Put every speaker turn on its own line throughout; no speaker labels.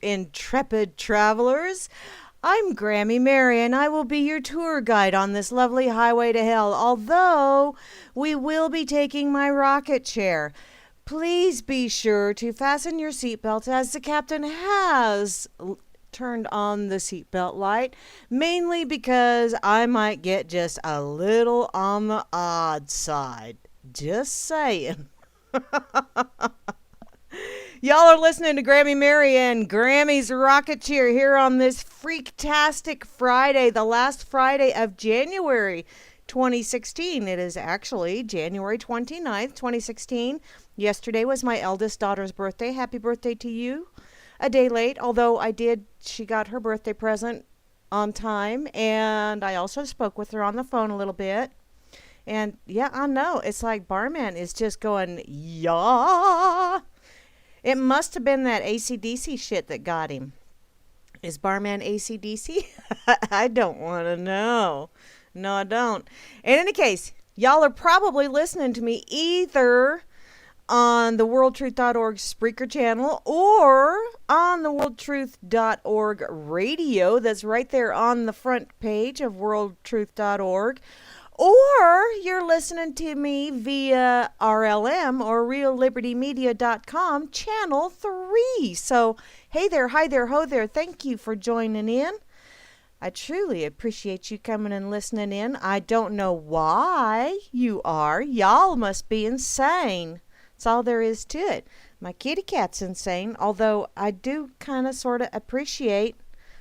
intrepid travelers. I'm Grammy Mary, and I will be your tour guide on this lovely highway to hell, although we will be taking my rocket chair. Please be sure to fasten your seatbelt as the captain has turned on the seatbelt light, mainly because I might get just a little on the odd side. Just saying. Y'all are listening to Grammy Mary and Grammy's Rocket Cheer here on this freaktastic Friday, the last Friday of January 2016. It is actually January 29th, 2016. Yesterday was my eldest daughter's birthday. Happy birthday to you. A day late, although she got her birthday present on time, and I also spoke with her on the phone a little bit. And yeah, I know, it's like Barman is just going, yeah. It must have been that AC/DC shit that got him. Is Barman AC/DC? I don't want to know. No, I don't. In any case, y'all are probably listening to me either on the worldtruth.org Spreaker channel or on the worldtruth.org radio. That's right there on the front page of worldtruth.org. Or you're listening to me via RLM or reallibertymedia.com channel 3. So, hey there, hi there, ho there. Thank you for joining in. I truly appreciate you coming and listening in. I don't know why you are. Y'all must be insane. That's all there is to it. My kitty cat's insane, although I do kind of sort of appreciate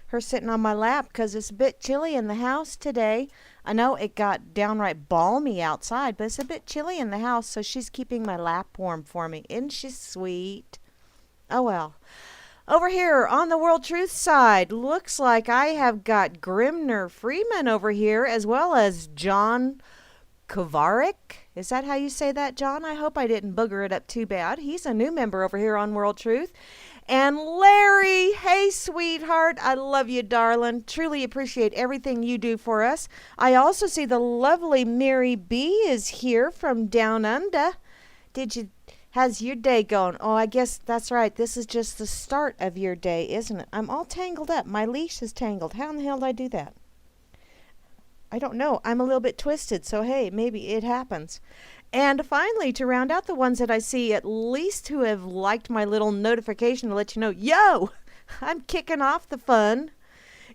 her sitting on my lap because it's a bit chilly in the house today. I know it got downright balmy outside, but it's a bit chilly in the house, so she's keeping my lap warm for me. Isn't she sweet? Oh, well. Over here on the World Truth side, looks like I have got Grimner Freeman over here, as well as John Kovarik. Is that how you say that, John? I hope I didn't booger it up too bad. He's a new member over here on World Truth. And Larry, hey, sweetheart, I love you, darling. Truly appreciate everything you do for us. I also see the lovely Mary B is here from Down Under. How's your day going? Oh, I guess that's right. This is just the start of your day, isn't it? I'm all tangled up. My leash is tangled. How in the hell did I do that? I don't know. I'm a little bit twisted, so hey, maybe it happens. And finally, to round out the ones that I see at least who have liked my little notification to let you know, yo, I'm kicking off the fun,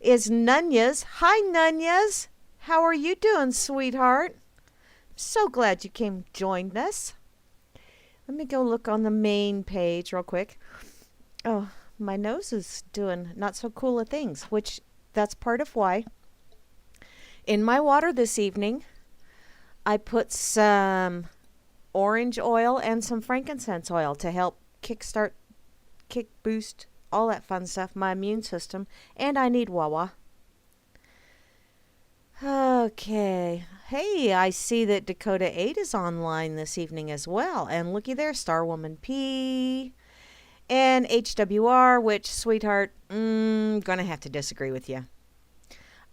is Nunyas. Hi, Nunyas. How are you doing, sweetheart? So glad you came joined us. Let me go look on the main page real quick. Oh, my nose is doing not so cool of things, which that's part of why. In my water this evening, I put some orange oil and some frankincense oil to help boost, all that fun stuff, my immune system. And I need Wawa. Okay. Hey, I see that Dakota 8 is online this evening as well. And looky there, Starwoman P. And HWR, which, sweetheart, gonna have to disagree with you.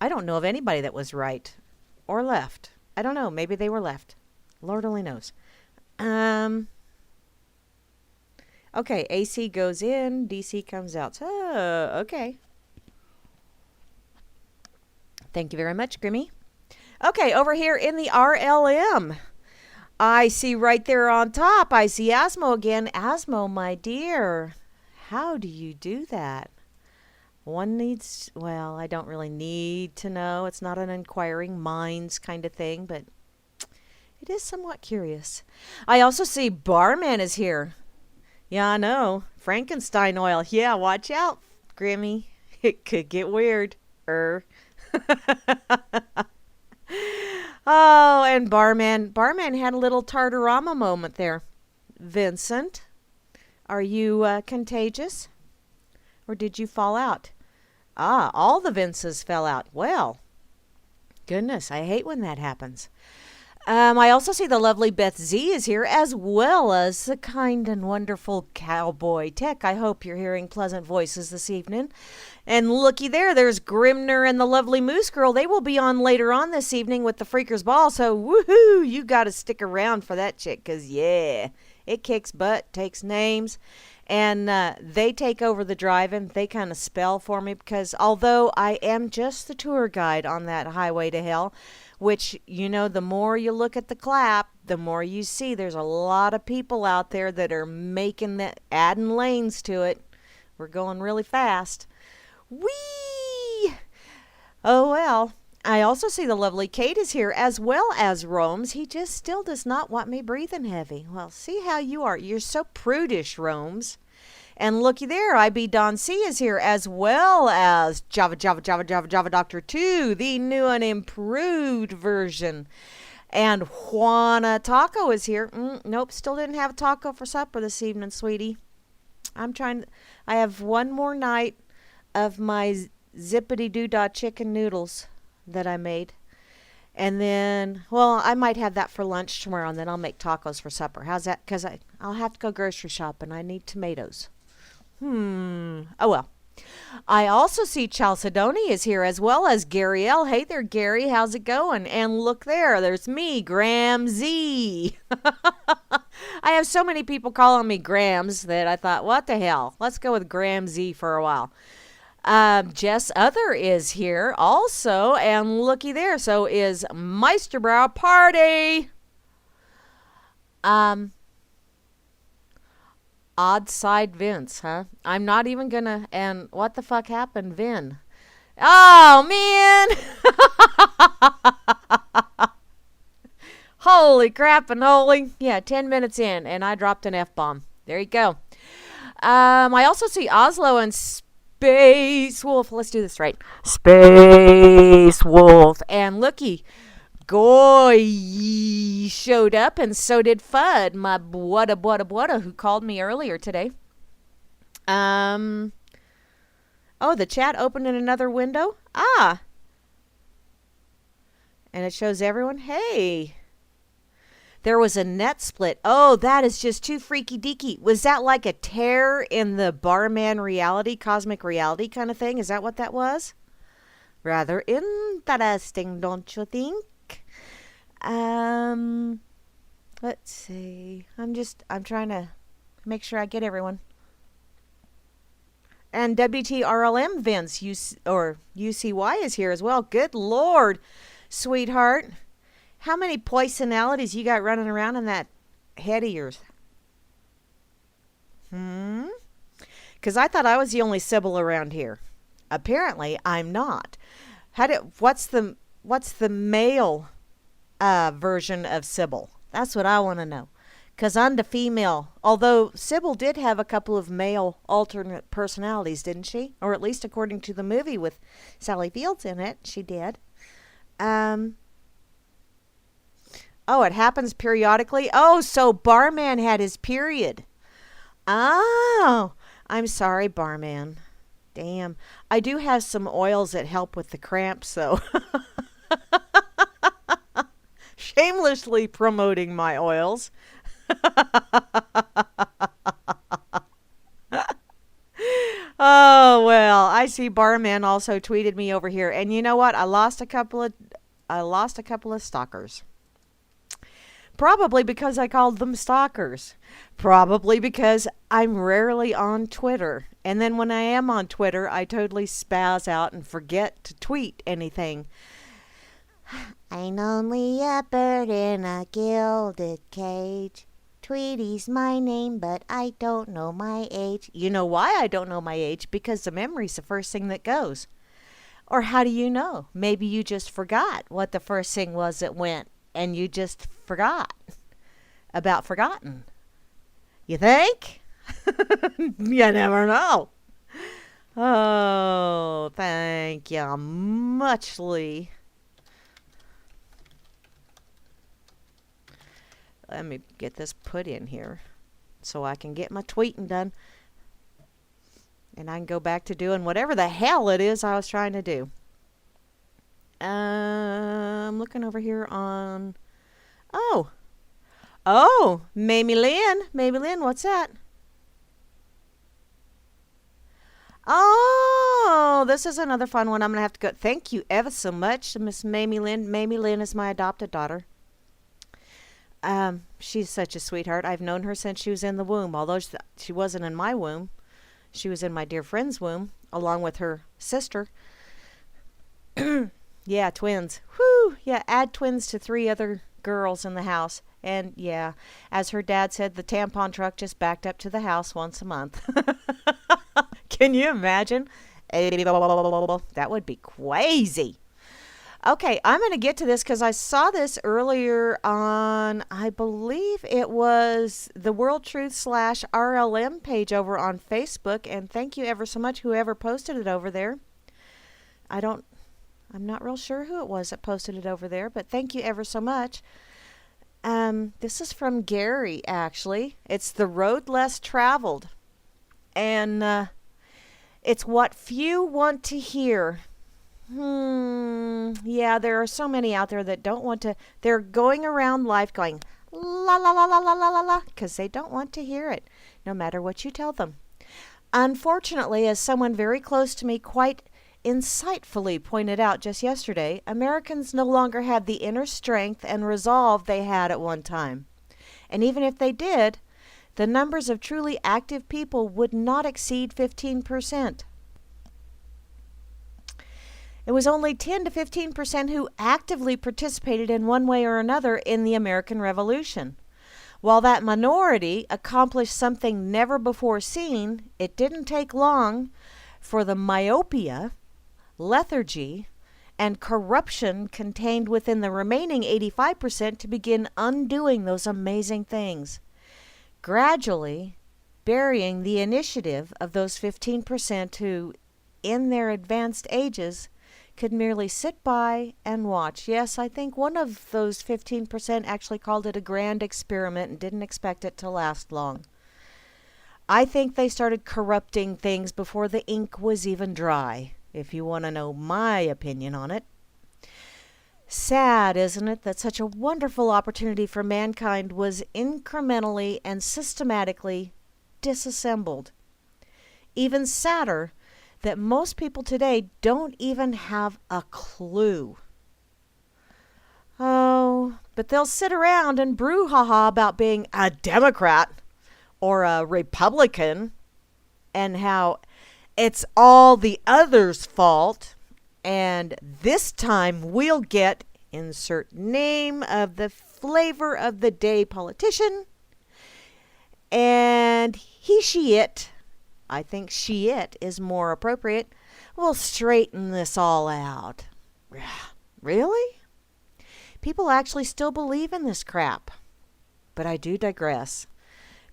I don't know of anybody that was right or left. I don't know. Maybe they were left. Lord only knows. Okay, AC goes in, DC comes out. So, okay. Thank you very much, Grimmy. Okay, over here in the RLM, I see right there on top, I see Asmo again. Asmo, my dear, how do you do that? One needs, well, I don't really need to know. It's not an inquiring minds kind of thing, but it is somewhat curious. I also see Barman is here. Yeah, I know. Frankenstein oil. Yeah, watch out, Grimmy. It could get weird. Oh, and Barman. Barman had a little Tartarama moment there. Vincent, are you contagious? Or did you fall out? Ah, all the Vinces fell out. Well, goodness, I hate when that happens. I also see the lovely Beth Z is here, as well as the kind and wonderful Cowboy Tech. I hope you're hearing pleasant voices this evening. And looky there, there's Grimner and the lovely Moose Girl. They will be on later on this evening with the Freakers Ball. So, woohoo, you got to stick around for that chick, because, yeah, it kicks butt, takes names. And they take over the driving. They kind of spell for me because although I am just the tour guide on that highway to hell, which, the more you look at the clap, the more you see there's a lot of people out there that are making that, adding lanes to it. We're going really fast. Whee! Oh, well. I also see the lovely Kate is here, as well as Rome's. He just still does not want me breathing heavy. Well, see how you are. You're so prudish, Rome's. And looky there, IB Don C is here, as well as Java Doctor 2, the new and improved version. And Juana Taco is here. Nope, still didn't have a taco for supper this evening, sweetie. I have one more night of my zippity-doo-dah chicken noodles that I made. And then, well, I might have that for lunch tomorrow, and then I'll make tacos for supper. How's that? Because I'll have to go grocery shopping. I need tomatoes. Oh, well. I also see Chalcedony is here, as well as Gary L. Hey there, Gary. How's it going? And look there. There's me, Graham Z. I have so many people calling me Grams that I thought, what the hell? Let's go with Graham Z for a while. Jess Other is here also, and looky there, so is Meisterbrow Party. Odd side Vince, huh? I'm not even gonna, and what the fuck happened, Vin? Oh, man! Holy crap and holy. Yeah, 10 minutes in, and I dropped an F-bomb. There you go. I also see Oslo and Space Wolf. Let's do this right. Space Wolf. And looky, Goy showed up, and so did Fudd, my buada, who called me earlier today. Oh, the chat opened in another window? Ah. And it shows everyone. Hey. There was a net split. Oh, that is just too freaky deaky. Was that like a tear in the barman reality, cosmic reality kind of thing? Is that what that was? Rather interesting, don't you think? Let's see. I'm trying to make sure I get everyone. And WTRLM Vince, UCY is here as well. Good Lord, sweetheart. How many poisonalities you got running around in that head of yours? Because I thought I was the only Sybil around here. Apparently, I'm not. What's the male version of Sybil? That's what I want to know. Because I'm the female. Although Sybil did have a couple of male alternate personalities, didn't she? Or at least according to the movie with Sally Fields in it, she did. Oh, it happens periodically? Oh, so Barman had his period. Oh, I'm sorry, Barman. Damn. I do have some oils that help with the cramps, though. Shamelessly promoting my oils. Oh, well, I see Barman also tweeted me over here. And you know what? I lost a couple of stalkers. Probably because I called them stalkers. Probably because I'm rarely on Twitter. And then when I am on Twitter, I totally spaz out and forget to tweet anything. I'm only a bird in a gilded cage. Tweety's my name, but I don't know my age. You know why I don't know my age? Because the memory's the first thing that goes. Or how do you know? Maybe you just forgot what the first thing was that went. And you just forgot about forgotten. You think? You never know. Oh, thank you muchly. Let me get this put in here so I can get my tweeting done. And I can go back to doing whatever the hell it is I was trying to do. I'm looking over here on... Oh, Mamie Lynn. Mamie Lynn, what's that? Oh, this is another fun one. I'm going to have to go. Thank you ever so much, Miss Mamie Lynn. Mamie Lynn is my adopted daughter. She's such a sweetheart. I've known her since she was in the womb. Although she wasn't in my womb, she was in my dear friend's womb, along with her sister. Yeah, twins. Whew. Yeah, add twins to 3 other girls in the house. And yeah, as her dad said, the tampon truck just backed up to the house once a month. Can you imagine? That would be crazy. Okay, I'm going to get to this because I saw this earlier on, I believe it was the World Truth / RLM page over on Facebook. And thank you ever so much, whoever posted it over there. I'm not real sure who it was that posted it over there, but thank you ever so much. This is from Gary, actually. It's The Road Less Traveled. And it's what few want to hear. Yeah, there are so many out there that don't want to. They're going around life going, la la la la la la la la, because they don't want to hear it, no matter what you tell them. Unfortunately, as someone very close to me quite insightfully pointed out just yesterday, Americans no longer have the inner strength and resolve they had at one time. And even if they did, the numbers of truly active people would not exceed 15%. It was only 10 to 15% who actively participated in one way or another in the American Revolution. While that minority accomplished something never before seen, it didn't take long for the myopia, lethargy, and corruption contained within the remaining 85% to begin undoing those amazing things, gradually burying the initiative of those 15% who, in their advanced ages, could merely sit by and watch. Yes, I think one of those 15% actually called it a grand experiment and didn't expect it to last long. I think they started corrupting things before the ink was even dry, if you want to know my opinion on it. Sad, isn't it, that such a wonderful opportunity for mankind was incrementally and systematically disassembled. Even sadder, that most people today don't even have a clue. Oh, but they'll sit around and brouhaha about being a Democrat or a Republican and how it's all the others' fault, and this time we'll get insert name of the flavor of the day politician, and he, she, it. I think she, it is more appropriate. We'll straighten this all out. Really? People actually still believe in this crap. But I do digress.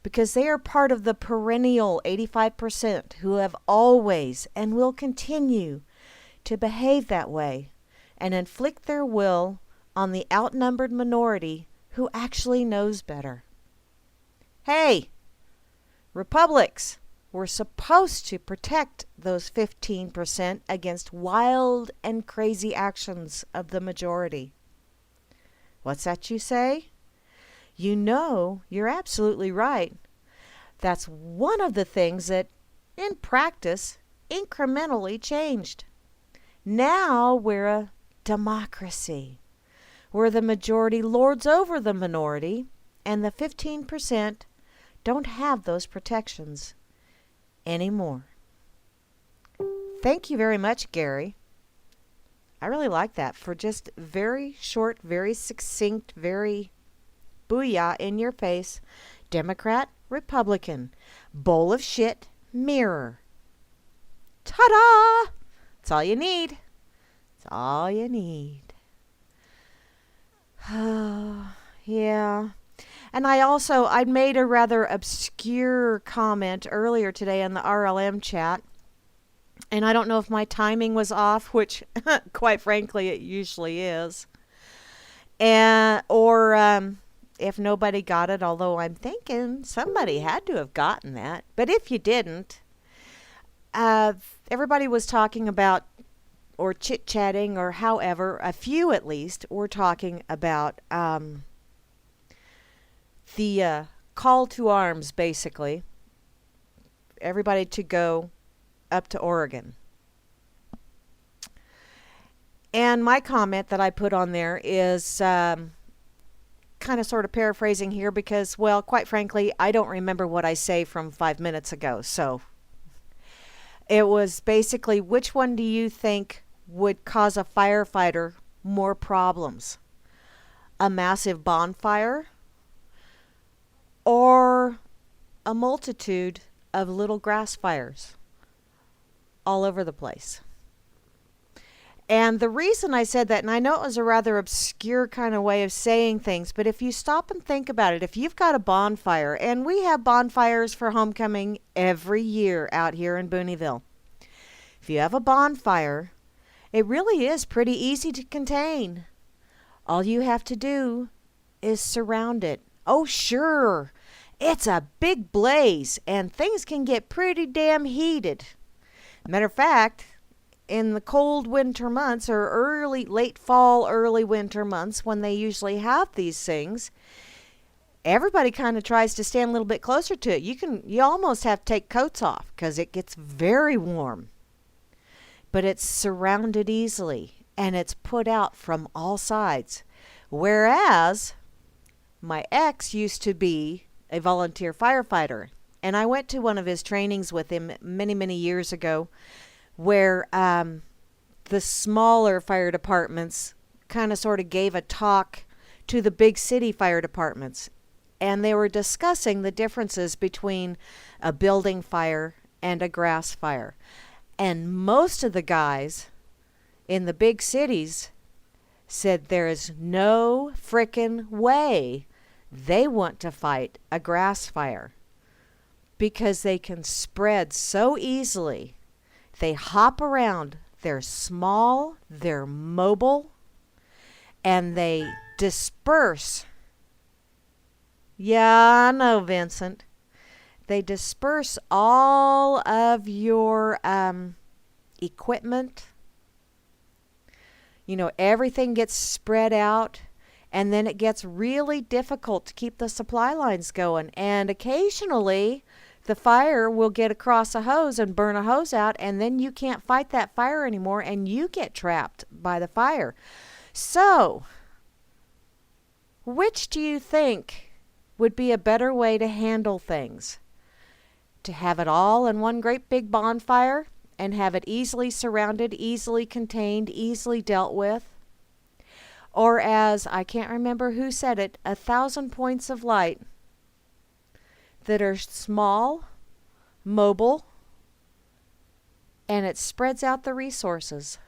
Because they are part of the perennial 85% who have always and will continue to behave that way and inflict their will on the outnumbered minority who actually knows better. Hey, republics! We're supposed to protect those 15% against wild and crazy actions of the majority. What's that you say? You know, you're absolutely right. That's one of the things that, in practice, incrementally changed. Now we're a democracy, where the majority lords over the minority, and the 15% don't have those protections anymore. Thank you very much, Gary. I really like that for just very short, very succinct, very booyah in your face. Democrat, Republican, bowl of shit, mirror. Ta-da! That's all you need. That's all you need. Oh, yeah. And I made a rather obscure comment earlier today in the RLM chat. And I don't know if my timing was off, which quite frankly it usually is. Or if nobody got it, although I'm thinking somebody had to have gotten that. But if you didn't, everybody was talking about, or chit-chatting, or however, a few at least, were talking about the call to arms, basically. Everybody to go up to Oregon. And my comment that I put on there is kind kind of sort of paraphrasing here because, well, quite frankly, I don't remember what I say from 5 minutes ago. So it was basically, which one do you think would cause a firefighter more problems? A massive bonfire or a multitude of little grass fires all over the place? And the reason I said that, and I know it was a rather obscure kind of way of saying things, but if you stop and think about it, if you've got a bonfire, and we have bonfires for homecoming every year out here in Booneyville. If you have a bonfire, it really is pretty easy to contain. All you have to do is surround it. Oh, sure, it's a big blaze, and things can get pretty damn heated. Matter of fact, in the cold winter months or late fall, early winter months when they usually have these things, everybody kind of tries to stand a little bit closer to it. You almost have to take coats off because it gets very warm. But it's surrounded easily and it's put out from all sides. Whereas my ex used to be a volunteer firefighter, and I went to one of his trainings with him many, many years ago, where the smaller fire departments kind of sort of gave a talk to the big city fire departments. And they were discussing the differences between a building fire and a grass fire. And most of the guys in the big cities said there is no frickin' way they want to fight a grass fire because they can spread so easily. They hop around. They're small, they're mobile, and they disperse. Yeah, I know, Vincent. They disperse all of your equipment. You know, everything gets spread out, and then it gets really difficult to keep the supply lines going. And occasionally, the fire will get across a hose and burn a hose out, and then you can't fight that fire anymore, and you get trapped by the fire. So, which do you think would be a better way to handle things? To have it all in one great big bonfire and have it easily surrounded, easily contained, easily dealt with? Or as, I can't remember who said it, 1,000 points of light that are small, mobile, and it spreads out the resources.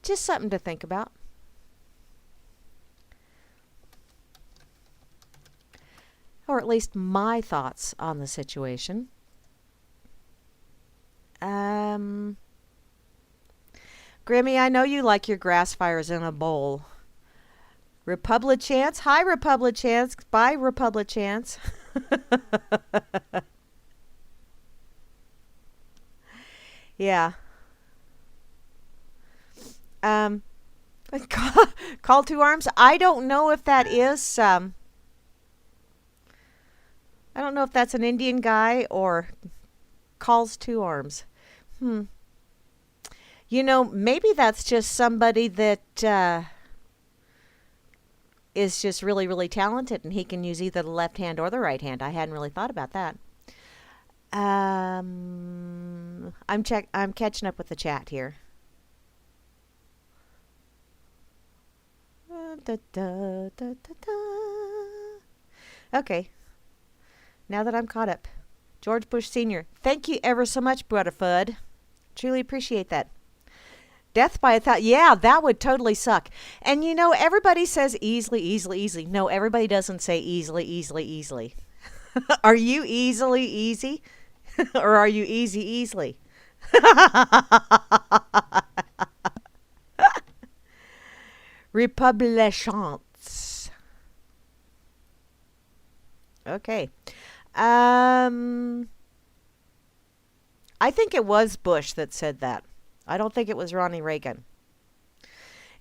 Just something to think about. Or at least my thoughts on the situation. Grammy, I know you like your grass fires in a bowl. Republichance. Hi, Republichance. Bye, Republichance. Yeah. Call to arms. I don't know if that is. I don't know if that's an Indian guy or calls to arms. You know, maybe that's just somebody that is just really, really talented, and he can use either the left hand or the right hand. I hadn't really thought about that. I'm catching up with the chat here. Okay. Now that I'm caught up. George Bush Sr., thank you ever so much, Brother Fudd. Truly appreciate that. Death by a thousand. Yeah, that would totally suck. And you know, everybody says easily, easily, easily. No, everybody doesn't say easily, easily, easily. Are you easily easy? Or are you easy easily? Republichance. Okay. I think it was Bush that said that. I don't think it was Ronnie Reagan.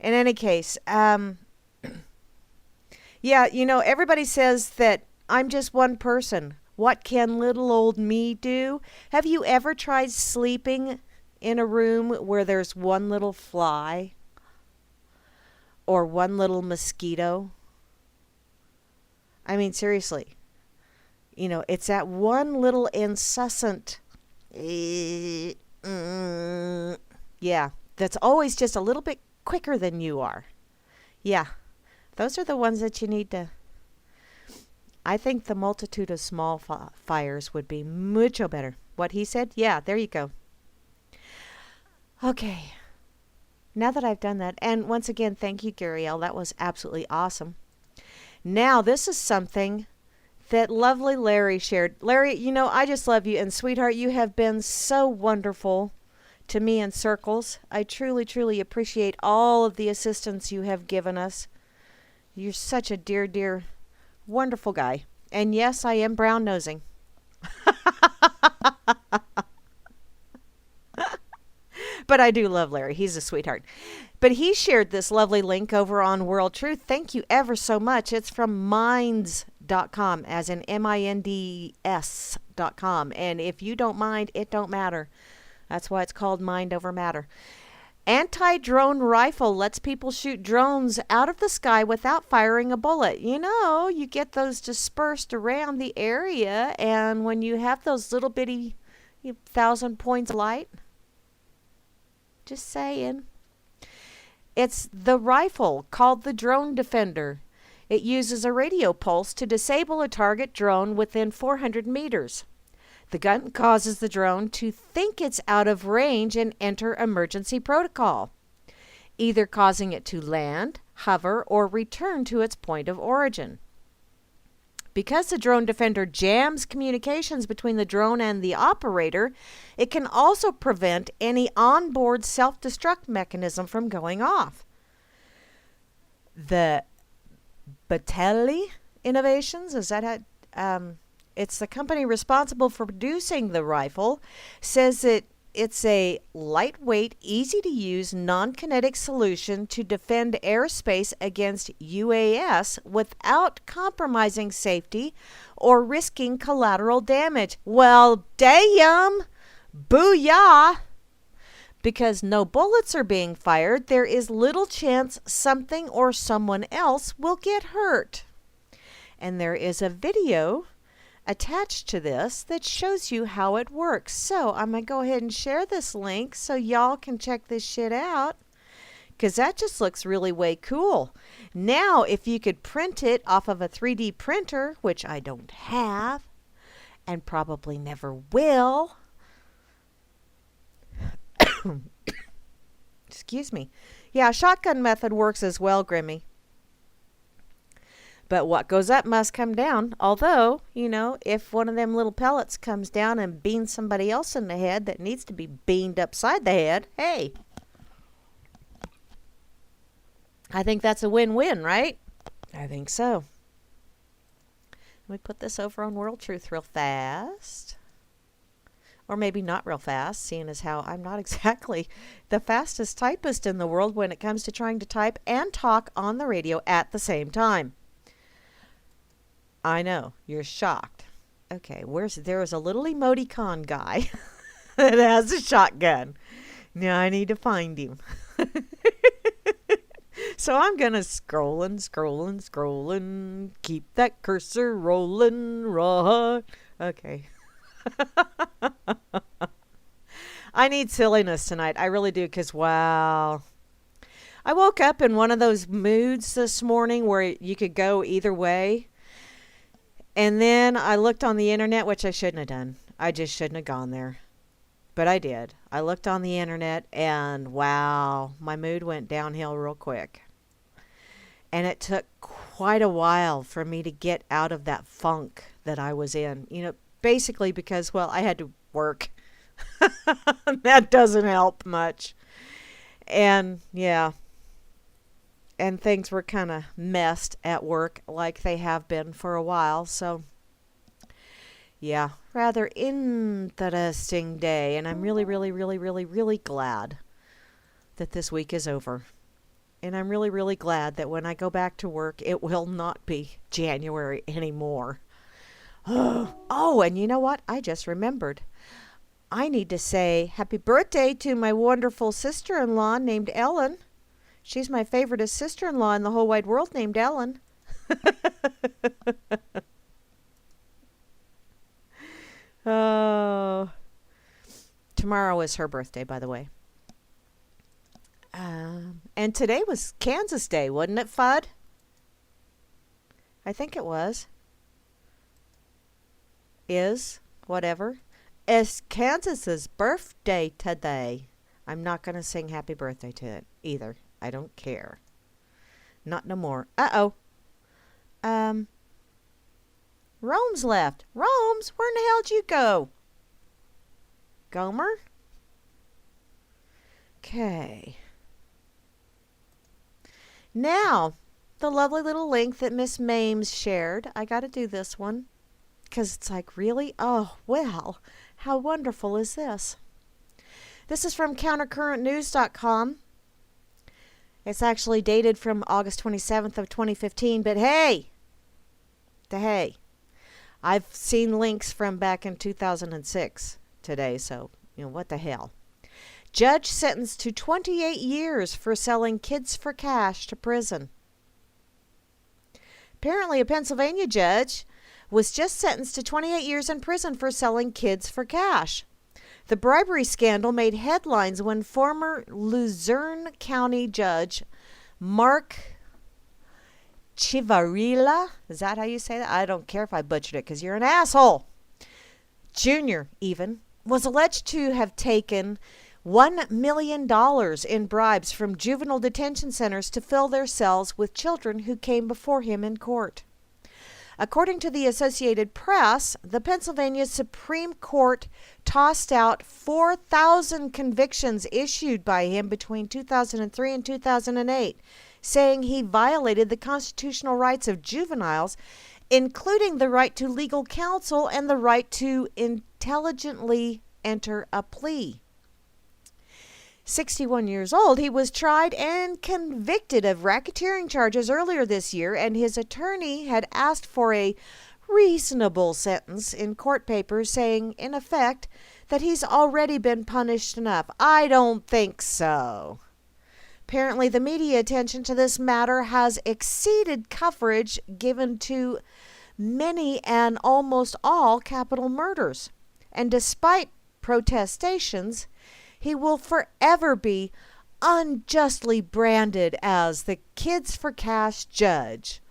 In any case, yeah, you know, everybody says that I'm just one person. What can little old me do? Have you ever tried sleeping in a room where there's one little fly or one little mosquito I mean, seriously. It's that one little incessant, yeah, that's always just a little bit quicker than you are. Yeah, those are the ones that you need to. I think the multitude of small fires would be mucho better. What he said? Yeah, there you go. Okay, now that I've done that, and once again, thank you, Gariel. That was absolutely awesome. Now, this is something that lovely Larry shared. Larry, I just love you. And sweetheart, you have been so wonderful to me in circles. I truly, truly appreciate all of the assistance you have given us. You're such a dear, dear, wonderful guy. And yes, I am brown nosing. But I do love Larry. He's a sweetheart. But he shared this lovely link over on World Truth. Thank you ever so much. It's from minds.com, as in minds.com. And if you don't mind, it don't matter. That's why it's called Mind Over Matter. Anti-drone rifle lets people shoot drones out of the sky without firing a bullet. You get those dispersed around the area, and when you have those little bitty 1,000 points of light, just saying. It's the rifle called the Drone Defender. It uses a radio pulse to disable a target drone within 400 meters. The gun causes the drone to think it's out of range and enter emergency protocol, either causing it to land, hover, or return to its point of origin. Because the Drone Defender jams communications between the drone and the operator, it can also prevent any onboard self-destruct mechanism from going off. The Batelli Innovations, is that how, it's the company responsible for producing the rifle, says that it's a lightweight, easy-to-use, non-kinetic solution to defend airspace against UAS without compromising safety or risking collateral damage. Well, damn! Booyah! Because no bullets are being fired, there is little chance something or someone else will get hurt. And there is a video attached to this that shows you how it works. So I'm going to go ahead and share this link so y'all can check this shit out, because that just looks really way cool. Now, if you could print it off of a 3D printer, which I don't have and probably never will. Excuse me. Yeah, shotgun method works as well, Grimmy. But what goes up must come down. Although, if one of them little pellets comes down and beans somebody else in the head that needs to be beamed upside the head, hey. I think that's a win-win, right? I think so. Let me put this over on World Truth real fast. Or maybe not real fast, seeing as how I'm not exactly the fastest typist in the world when it comes to trying to type and talk on the radio at the same time. I know, you're shocked. Okay, there is a little emoticon guy that has a shotgun. Now I need to find him. So I'm going to scrollin', keep that cursor rolling, right. Okay. I need silliness tonight. I really do, because wow. I woke up in one of those moods this morning where you could go either way. And then I looked on the internet, which I shouldn't have done. I just shouldn't have gone there. But I did. I looked on the internet and wow, my mood went downhill real quick. And it took quite a while for me to get out of that funk that I was in. Basically because, well, I had to work. That doesn't help much. And yeah. And things were kind of messed at work like they have been for a while. So, yeah, rather interesting day. And I'm really, really, really, really, really glad that this week is over. And I'm really, really glad that when I go back to work, it will not be January anymore. Oh, and you know what? I just remembered. I need to say happy birthday to my wonderful sister-in-law named Ellen. She's my favoriteest sister-in-law in the whole wide world named Ellen. Oh, tomorrow is her birthday, by the way. And today was Kansas Day, wasn't it, Fudd? I think it was. Is, whatever. It's Kansas's birthday today. I'm not going to sing happy birthday to it either. I don't care. Not no more. Uh-oh. Rome's left. Rome's, where in the hell did you go? Gomer? Okay. Now, the lovely little link that Miss Mames shared. I got to do this one. Because it's like, really? Oh, well, how wonderful is this? This is from countercurrentnews.com. It's actually dated from August 27th of 2015. But hey, I've seen links from back in 2006 today. So, what the hell? Judge sentenced to 28 years for selling kids for cash to prison. Apparently, a Pennsylvania judge was just sentenced to 28 years in prison for selling kids for cash. The bribery scandal made headlines when former Luzerne County Judge Mark Chivarila, is that how you say that? I don't care if I butchered it because you're an asshole. Junior, even, was alleged to have taken $1 million in bribes from juvenile detention centers to fill their cells with children who came before him in court. According to the Associated Press, the Pennsylvania Supreme Court tossed out 4,000 convictions issued by him between 2003 and 2008, saying he violated the constitutional rights of juveniles, including the right to legal counsel and the right to intelligently enter a plea. 61 years old, he was tried and convicted of racketeering charges earlier this year, and his attorney had asked for a reasonable sentence in court papers, saying, in effect, that he's already been punished enough. I don't think so. Apparently, the media attention to this matter has exceeded coverage given to many and almost all capital murders. And despite protestations, he will forever be unjustly branded as the kids for cash judge,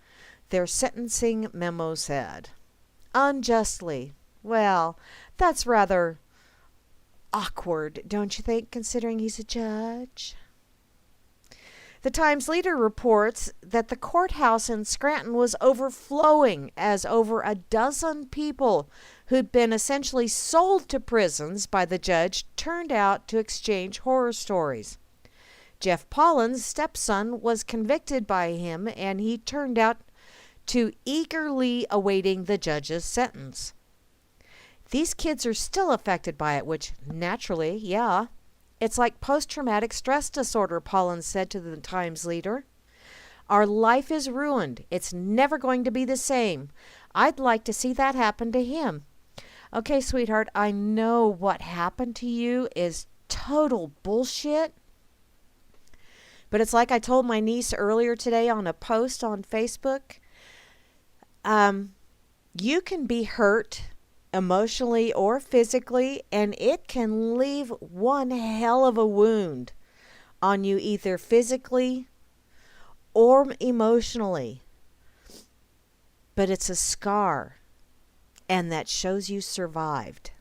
their sentencing memo said. Unjustly. Well, that's rather awkward, don't you think, considering he's a judge? The Times-Leader reports that the courthouse in Scranton was overflowing as over a dozen people who'd been essentially sold to prisons by the judge turned out to exchange horror stories. Jeff Pollin's stepson was convicted by him, and he turned out to eagerly awaiting the judge's sentence. These kids are still affected by it, which naturally, yeah. It's like post-traumatic stress disorder, Pollin said to the Times-Leader. Our life is ruined. It's never going to be the same. I'd like to see that happen to him. Okay, sweetheart, I know what happened to you is total bullshit. But it's like I told my niece earlier today on a post on Facebook. You can be hurt emotionally or physically, and it can leave one hell of a wound on you either physically or emotionally. But it's a scar, and that shows you survived.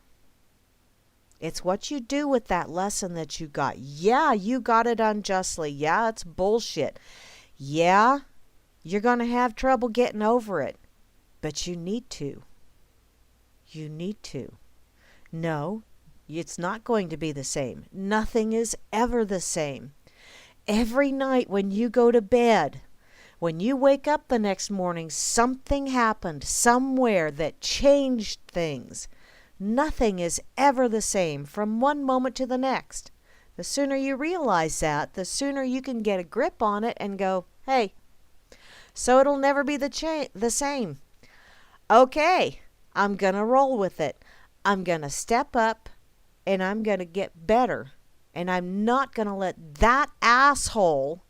It's what you do with that lesson that you got. Yeah, you got it unjustly. Yeah, it's bullshit. Yeah, you're going to have trouble getting over it, but you need to. You need to. No, it's not going to be the same. Nothing is ever the same. Every night when you go to bed, when you wake up the next morning, something happened somewhere that changed things. Nothing is ever the same from one moment to the next. The sooner you realize that, the sooner you can get a grip on it and go, hey, so it'll never be the same. Okay. I'm going to roll with it. I'm going to step up and I'm going to get better. And I'm not going to let that asshole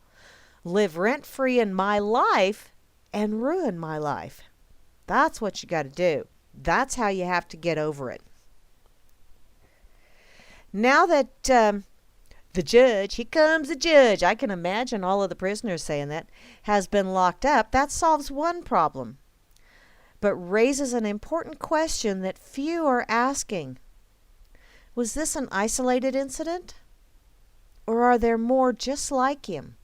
live rent-free in my life and ruin my life. That's what you got to do. That's how you have to get over it. Now that the judge, here comes the judge, I can imagine all of the prisoners saying that, has been locked up, that solves one problem, but raises an important question that few are asking. Was this an isolated incident? Or are there more just like him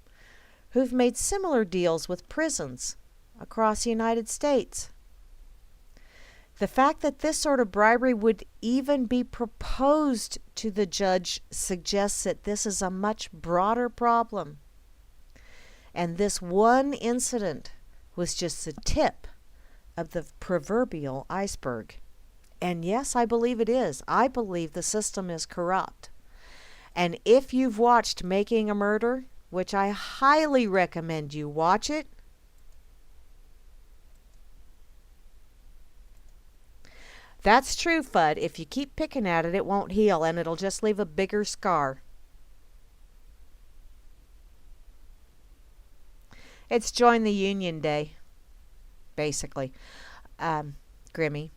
who've made similar deals with prisons across the United States? The fact that this sort of bribery would even be proposed to the judge suggests that this is a much broader problem. And this one incident was just the tip of the proverbial iceberg. And yes, I believe it is. I believe the system is corrupt. And if you've watched Making a Murder, which I highly recommend you watch it, that's true, Fudd. If you keep picking at it, it won't heal, and it'll just leave a bigger scar. It's Join the Union Day, basically. Grammy.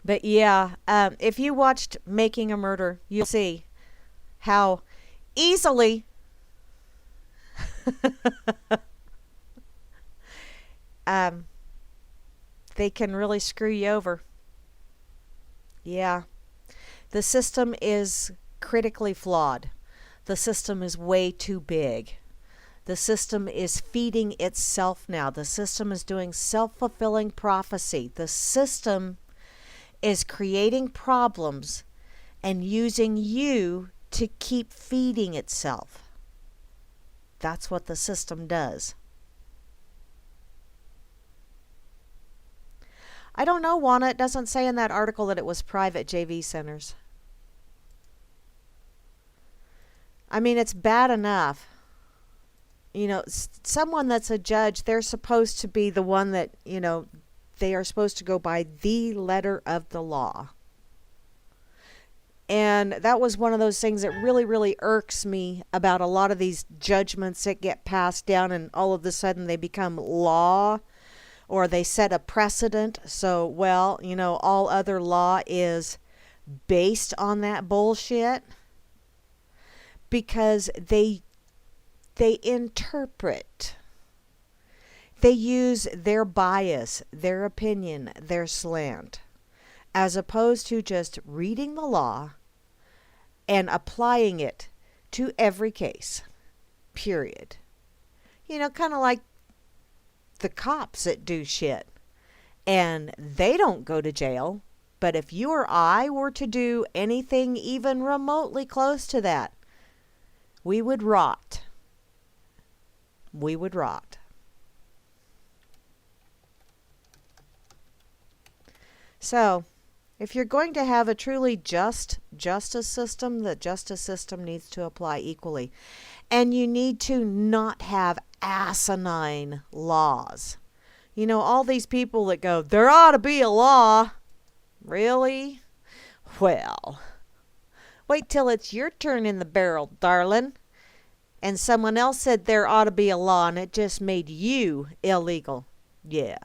But yeah, if you watched Making a Murder, you'll see how easily they can really screw you over. Yeah. The system is critically flawed. The system is way too big. The system is feeding itself now. The system is doing self-fulfilling prophecy. The system is creating problems and using you to keep feeding itself. That's what the system does. I don't know, Juana. It doesn't say in that article that it was private JV centers. I mean, it's bad enough. You know, someone that's a judge, they're supposed to be the one that, you know, they are supposed to go by the letter of the law. And that was one of those things that really, really irks me about a lot of these judgments that get passed down and all of a sudden they become law. Or they set a precedent, so, well, you know, all other law is based on that bullshit. Because they interpret. They use their bias, their opinion, their slant, as opposed to just reading the law and applying it to every case, period. You know, kind of like the cops that do shit and they don't go to jail, but if you or I were to do anything even remotely close to that, we would rot. We would rot. So, if you're going to have a truly just justice system, the justice system needs to apply equally. And you need to not have asinine laws. You know, all these people that go, there ought to be a law. Really? Well, wait till it's your turn in the barrel, darling. And someone else said there ought to be a law and it just made you illegal. Yeah.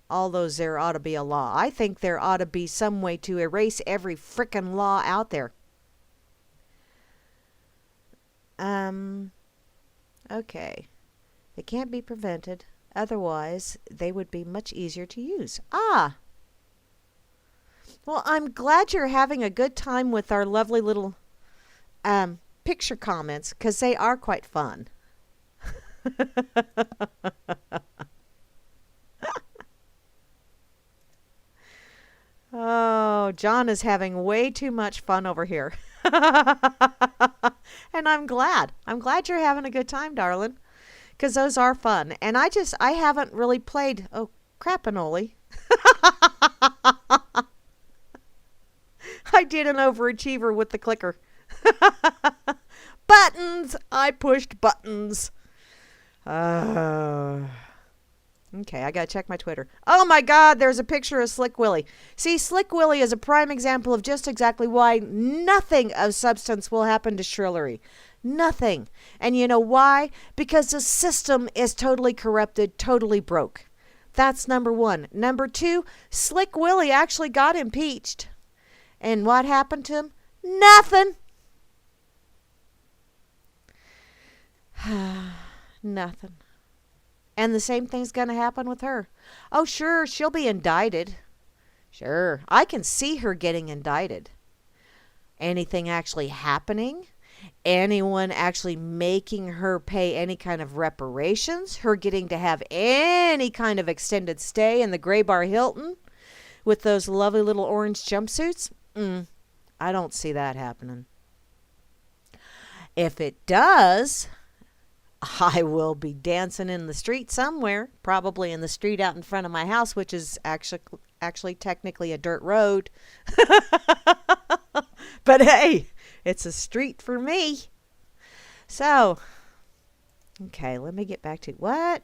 All those there ought to be a law. I think there ought to be some way to erase every frickin' law out there. Okay. They can't be prevented. Otherwise, they would be much easier to use. Ah! Well, I'm glad you're having a good time with our lovely little picture comments, because they are quite fun. Oh, John is having way too much fun over here. And I'm glad. I'm glad you're having a good time, darling. Because those are fun. And I haven't really played, oh, crapinoli. I did an overachiever with the clicker. Buttons! I pushed buttons. Okay, I gotta check my Twitter. Oh my God, there's a picture of Slick Willie. See, Slick Willie is a prime example of just exactly why nothing of substance will happen to Shrillery. Nothing. And you know why? Because the system is totally corrupted, totally broke. That's number one. Number two, Slick Willie actually got impeached. And what happened to him? Nothing. Nothing. And the same thing's going to happen with her. Oh, sure, she'll be indicted. Sure, I can see her getting indicted. Anything actually happening? Anyone actually making her pay any kind of reparations? Her getting to have any kind of extended stay in the Gray Bar Hilton with those lovely little orange jumpsuits? I don't see that happening. If it does, I will be dancing in the street somewhere, probably in the street out in front of my house, which is actually technically a dirt road. But hey, it's a street for me. So, okay, let me get back to what?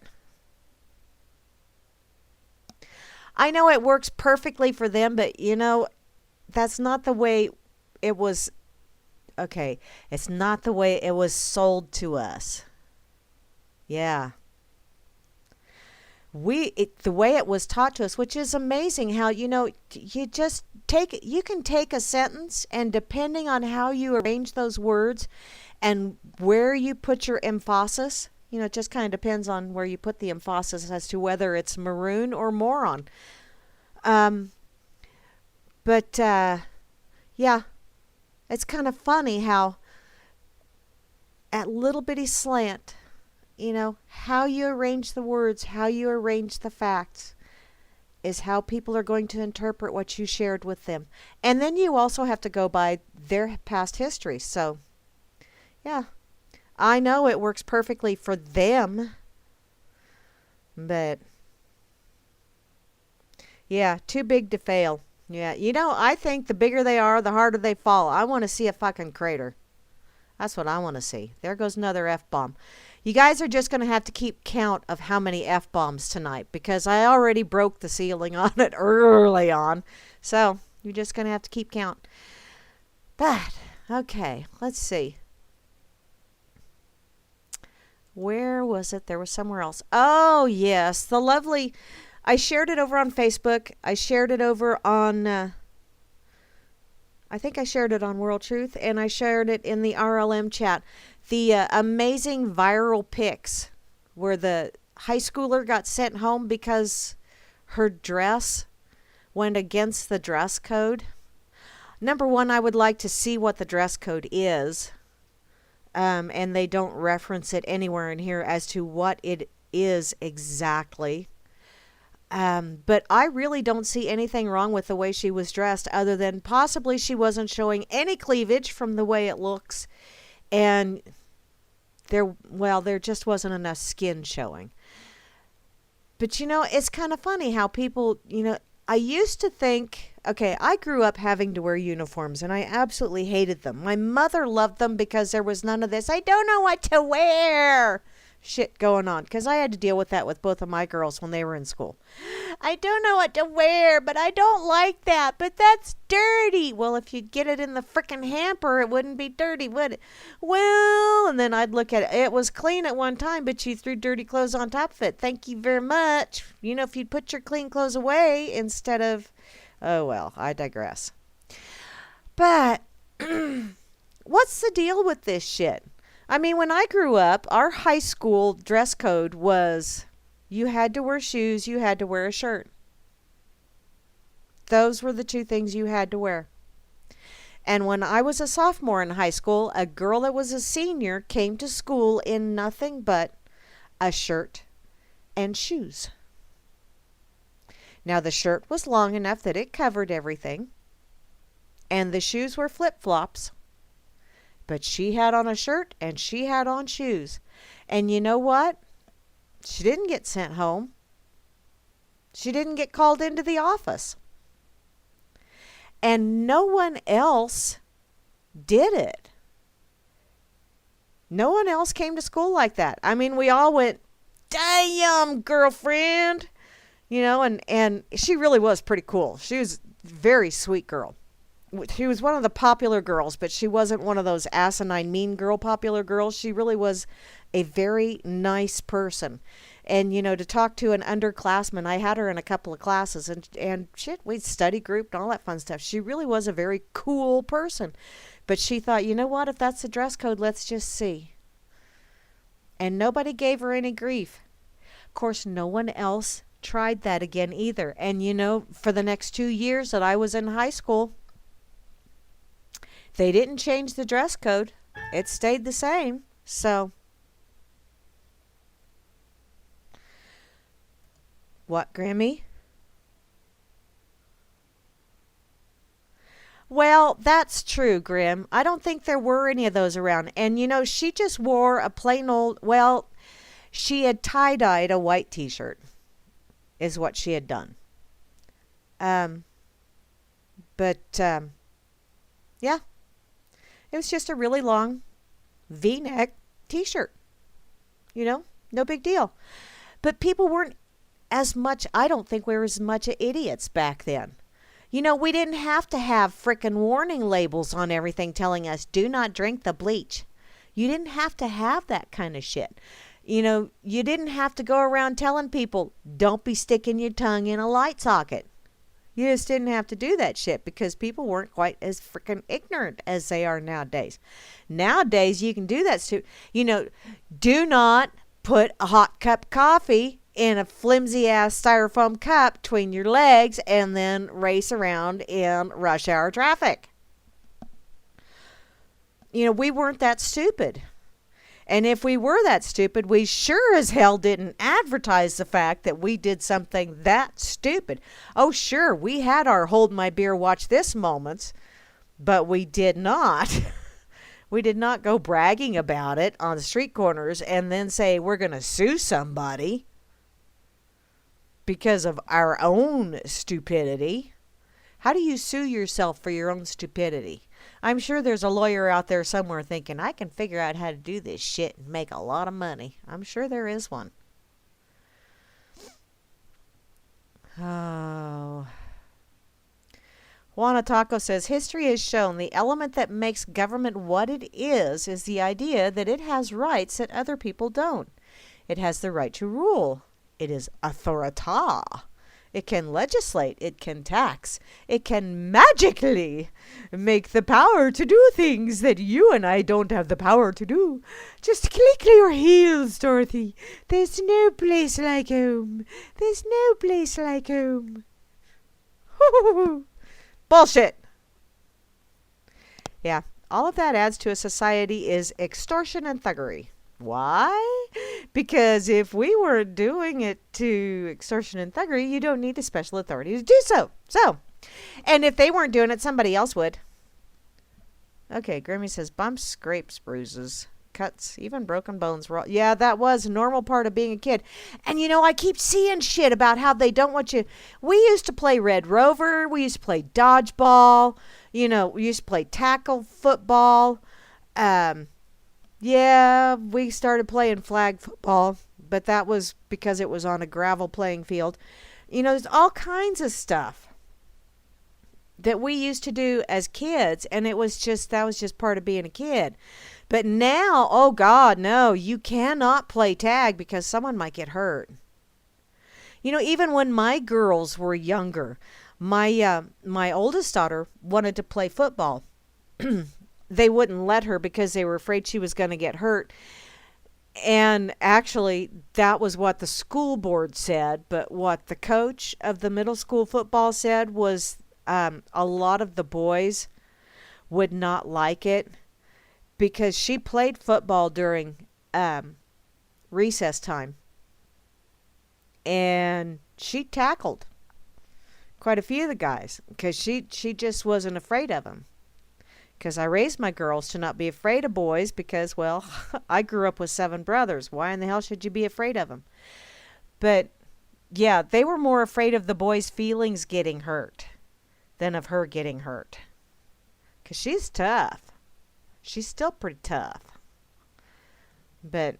I know it works perfectly for them, but you know, that's not the way it was. Okay, it's not the way it was sold to us. Yeah. The way it was taught to us, which is amazing how, you know, you can take a sentence, and depending on how you arrange those words and where you put your emphasis, you know, it just kind of depends on where you put the emphasis as to whether it's maroon or moron. Yeah, it's kind of funny how at little bitty slant, you know, how you arrange the words, how you arrange the facts is how people are going to interpret what you shared with them. And then you also have to go by their past history. So, yeah, I know it works perfectly for them, but yeah, too big to fail. Yeah, you know, I think the bigger they are, the harder they fall. I want to see a fucking crater. That's what I want to see. There goes another F-bomb. You guys are just going to have to keep count of how many F-bombs tonight, because I already broke the ceiling on it early on. So, you're just going to have to keep count. But, okay, let's see. Where was it? There was somewhere else. Oh, yes, the lovely... I shared it over on Facebook. I shared it over on... I think I shared it on World Truth, and I shared it in the RLM chat. The amazing viral pics where the high schooler got sent home because her dress went against the dress code. Number one, I would like to see what the dress code is, and they don't reference it anywhere in here as to what it is exactly. But I really don't see anything wrong with the way she was dressed, other than possibly she wasn't showing any cleavage from the way it looks. And there just wasn't enough skin showing. But, you know, it's kind of funny how people, you know, I used to think, okay, I grew up having to wear uniforms, and I absolutely hated them. My mother loved them because there was none of this, I don't know what to wear shit going on, because I had to deal with that with both of my girls when they were in school. I don't know what to wear, but I don't like that, but that's dirty. Well, if you get it in the frickin' hamper, it wouldn't be dirty, would it? Well, and then I'd look at it. It was clean at one time, but you threw dirty clothes on top of it. Thank you very much. You know, if you'd put your clean clothes away instead of... Oh, well, I digress. But what's the deal with this shit? I mean, when I grew up, our high school dress code was you had to wear shoes, you had to wear a shirt. Those were the two things you had to wear. And when I was a sophomore in high school, a girl that was a senior came to school in nothing but a shirt and shoes. Now, the shirt was long enough that it covered everything, and the shoes were flip-flops. But she had on a shirt and she had on shoes. And you know what? She didn't get sent home. She didn't get called into the office. And no one else did it. No one else came to school like that. I mean, we all went, damn, girlfriend. You know, and she really was pretty cool. She was a very sweet girl. She was one of the popular girls, but she wasn't one of those asinine mean girl popular girls. She really was a very nice person. And to talk to an underclassman, I had her in a couple of classes, and shit, we'd study group and all that fun stuff. She really was a very cool person. But she thought, you know what, if that's the dress code, let's just see. And nobody gave her any grief. Of course, no one else tried that again either. And for the next 2 years that I was in high school, they didn't change the dress code. It stayed the same. So, what, Grammy? Well, that's true, Grim. I don't think there were any of those around. And she just wore a plain old, well, she had tie-dyed a white t-shirt, is what she had done. Um, but yeah, it was just a really long V-neck t-shirt. No big deal. But people weren't as much, I don't think we were as much idiots back then. We didn't have to have frickin' warning labels on everything telling us, do not drink the bleach. You didn't have to have that kind of shit. You didn't have to go around telling people, don't be sticking your tongue in a light socket. You just didn't have to do that shit because people weren't quite as frickin' ignorant as they are nowadays. Nowadays, you can do that. Do not put a hot cup of coffee in a flimsy ass styrofoam cup between your legs and then race around in rush hour traffic. We weren't that stupid. And if we were that stupid, we sure as hell didn't advertise the fact that we did something that stupid. Oh, sure, we had our hold my beer, watch this moments, but we did not. We did not go bragging about it on the street corners and then say we're going to sue somebody because of our own stupidity. How do you sue yourself for your own stupidity? I'm sure there's a lawyer out there somewhere thinking, I can figure out how to do this shit and make a lot of money. I'm sure there is one. Oh. Juana Taco says, history has shown the element that makes government what it is the idea that it has rights that other people don't. It has the right to rule. It is authorita. It can legislate. It can tax. It can magically make the power to do things that you and I don't have the power to do. Just click your heels, Dorothy. There's no place like home. There's no place like home. Bullshit. Yeah, all of that adds to a society is extortion and thuggery. Why? Because if we were doing it to extortion and thuggery, you don't need a special authority to do so. And if they weren't doing it, somebody else would. Okay, Grammy says bumps, scrapes, bruises, cuts, even broken bones. Yeah, that was a normal part of being a kid. And I keep seeing shit about how they don't want you. We used to play Red Rover. We used to play dodgeball. We used to play tackle football. Yeah, we started playing flag football, but that was because it was on a gravel playing field. There's all kinds of stuff that we used to do as kids, and that was just part of being a kid. But now, oh God, no, you cannot play tag because someone might get hurt. Even when my girls were younger, my oldest daughter wanted to play football. They wouldn't let her because they were afraid she was going to get hurt. And actually, that was what the school board said. But what the coach of the middle school football said was a lot of the boys would not like it because she played football during recess time. And she tackled quite a few of the guys because she just wasn't afraid of them. Because I raised my girls to not be afraid of boys because, well, I grew up with 7 brothers. Why in the hell should you be afraid of them? But, yeah, they were more afraid of the boys' feelings getting hurt than of her getting hurt. Because she's tough. She's still pretty tough. But,